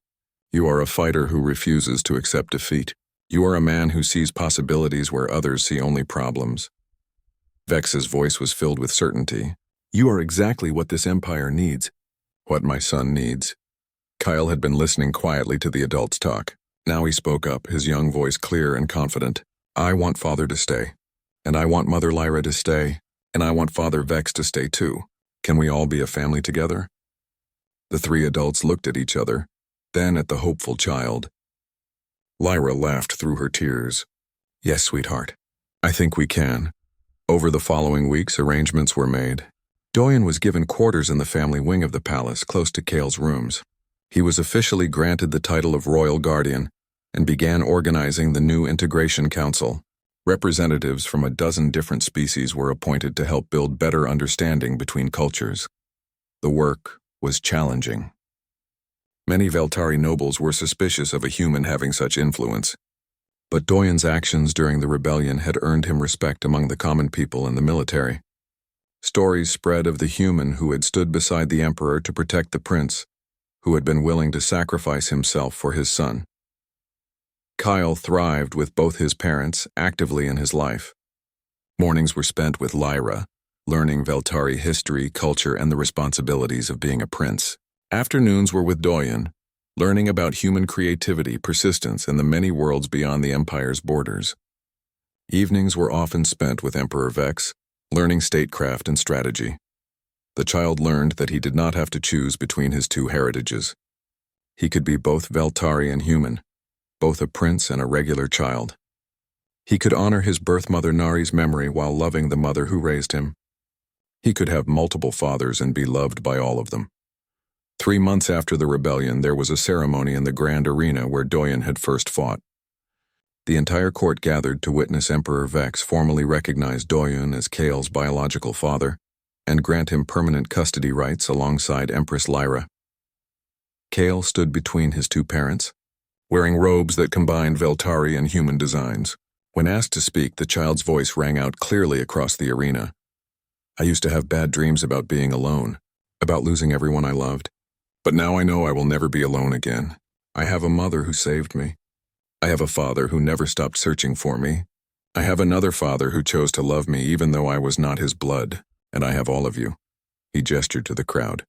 Speaker 1: You are a fighter who refuses to accept defeat. You are a man who sees possibilities where others see only problems. Vex's voice was filled with certainty. You are exactly what this empire needs. What my son needs. Kyle had been listening quietly to the adults talk. Now he spoke up, his young voice clear and confident. I want Father to stay. And I want Mother Lyra to stay. And I want Father Vex to stay too. Can we all be a family together? The three adults looked at each other, then at the hopeful child. Lyra laughed through her tears. Yes, sweetheart. I think we can. Over the following weeks, arrangements were made. Doyen was given quarters in the family wing of the palace, close to Kale's rooms. He was officially granted the title of Royal Guardian and began organizing the new Integration Council. Representatives from a dozen different species were appointed to help build better understanding between cultures. The work was challenging. Many Veltari nobles were suspicious of a human having such influence, but Doyen's actions during the rebellion had earned him respect among the common people and the military. Stories spread of the human who had stood beside the emperor to protect the prince, who had been willing to sacrifice himself for his son. Kyle thrived with both his parents actively in his life. Mornings were spent with Lyra, learning Veltari history, culture, and the responsibilities of being a prince. Afternoons were with Doyen, learning about human creativity, persistence, and the many worlds beyond the Empire's borders. Evenings were often spent with Emperor Vex, learning statecraft and strategy. The child learned that he did not have to choose between his two heritages. He could be both Veltari and human, both a prince and a regular child. He could honor his birth mother Nari's memory while loving the mother who raised him. He could have multiple fathers and be loved by all of them. 3 months after the rebellion, there was a ceremony in the grand arena where Doyen had first fought. The entire court gathered to witness Emperor Vex formally recognize Doyen as Kale's biological father and grant him permanent custody rights alongside Empress Lyra. Kale stood between his two parents, wearing robes that combined Veltari and human designs. When asked to speak, the child's voice rang out clearly across the arena. I used to have bad dreams about being alone, about losing everyone I loved. But now I know I will never be alone again. I have a mother who saved me. I have a father who never stopped searching for me. I have another father who chose to love me even though I was not his blood, and I have all of you. He gestured to the crowd.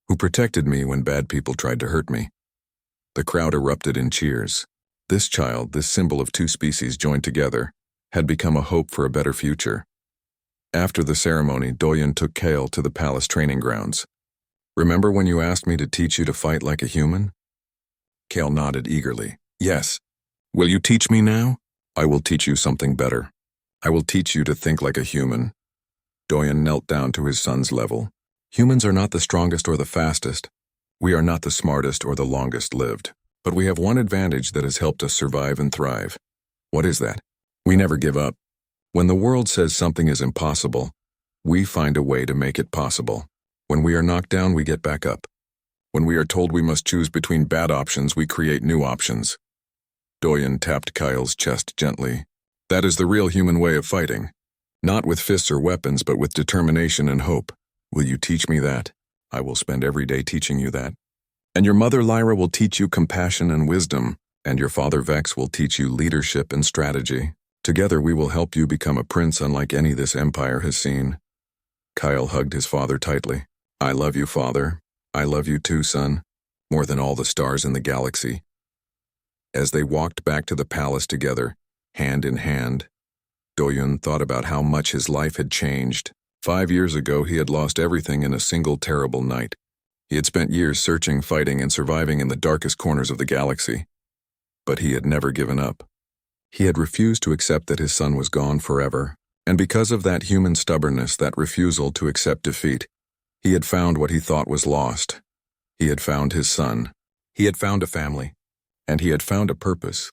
Speaker 1: who protected me when bad people tried to hurt me. The crowd erupted in cheers. This child, this symbol of two species joined together, had become a hope for a better future. After the ceremony, Doyen took Kale to the palace training grounds. "Remember when you asked me to teach you to fight like a human?" Kale nodded eagerly. "Yes. Will you teach me now?" "I will teach you something better. I will teach you to think like a human." Doyen knelt down to his son's level. "Humans are not the strongest or the fastest. We are not the smartest or the longest lived. But we have one advantage that has helped us survive and thrive. What is that? We never give up. When the world says something is impossible, we find a way to make it possible. When we are knocked down, we get back up. When we are told we must choose between bad options, we create new options." Doyen tapped Kyle's chest gently. "That is the real human way of fighting. Not with fists or weapons, but with determination and hope. Will you teach me that? I will spend every day teaching you that. And your mother Lyra will teach you compassion and wisdom, and your father Vex will teach you leadership and strategy. Together we will help you become a prince unlike any this empire has seen." Kyle hugged his father tightly. "I love you, father. I love you too, son. More than all the stars in the galaxy." As they walked back to the palace together, hand in hand, Doyen thought about how much his life had changed. 5 years ago, he had lost everything in a single terrible night. He had spent years searching, fighting, and surviving in the darkest corners of the galaxy. But he had never given up. He had refused to accept that his son was gone forever, and because of that human stubbornness, that refusal to accept defeat, he had found what he thought was lost. He had found his son. He had found a family. And he had found a purpose.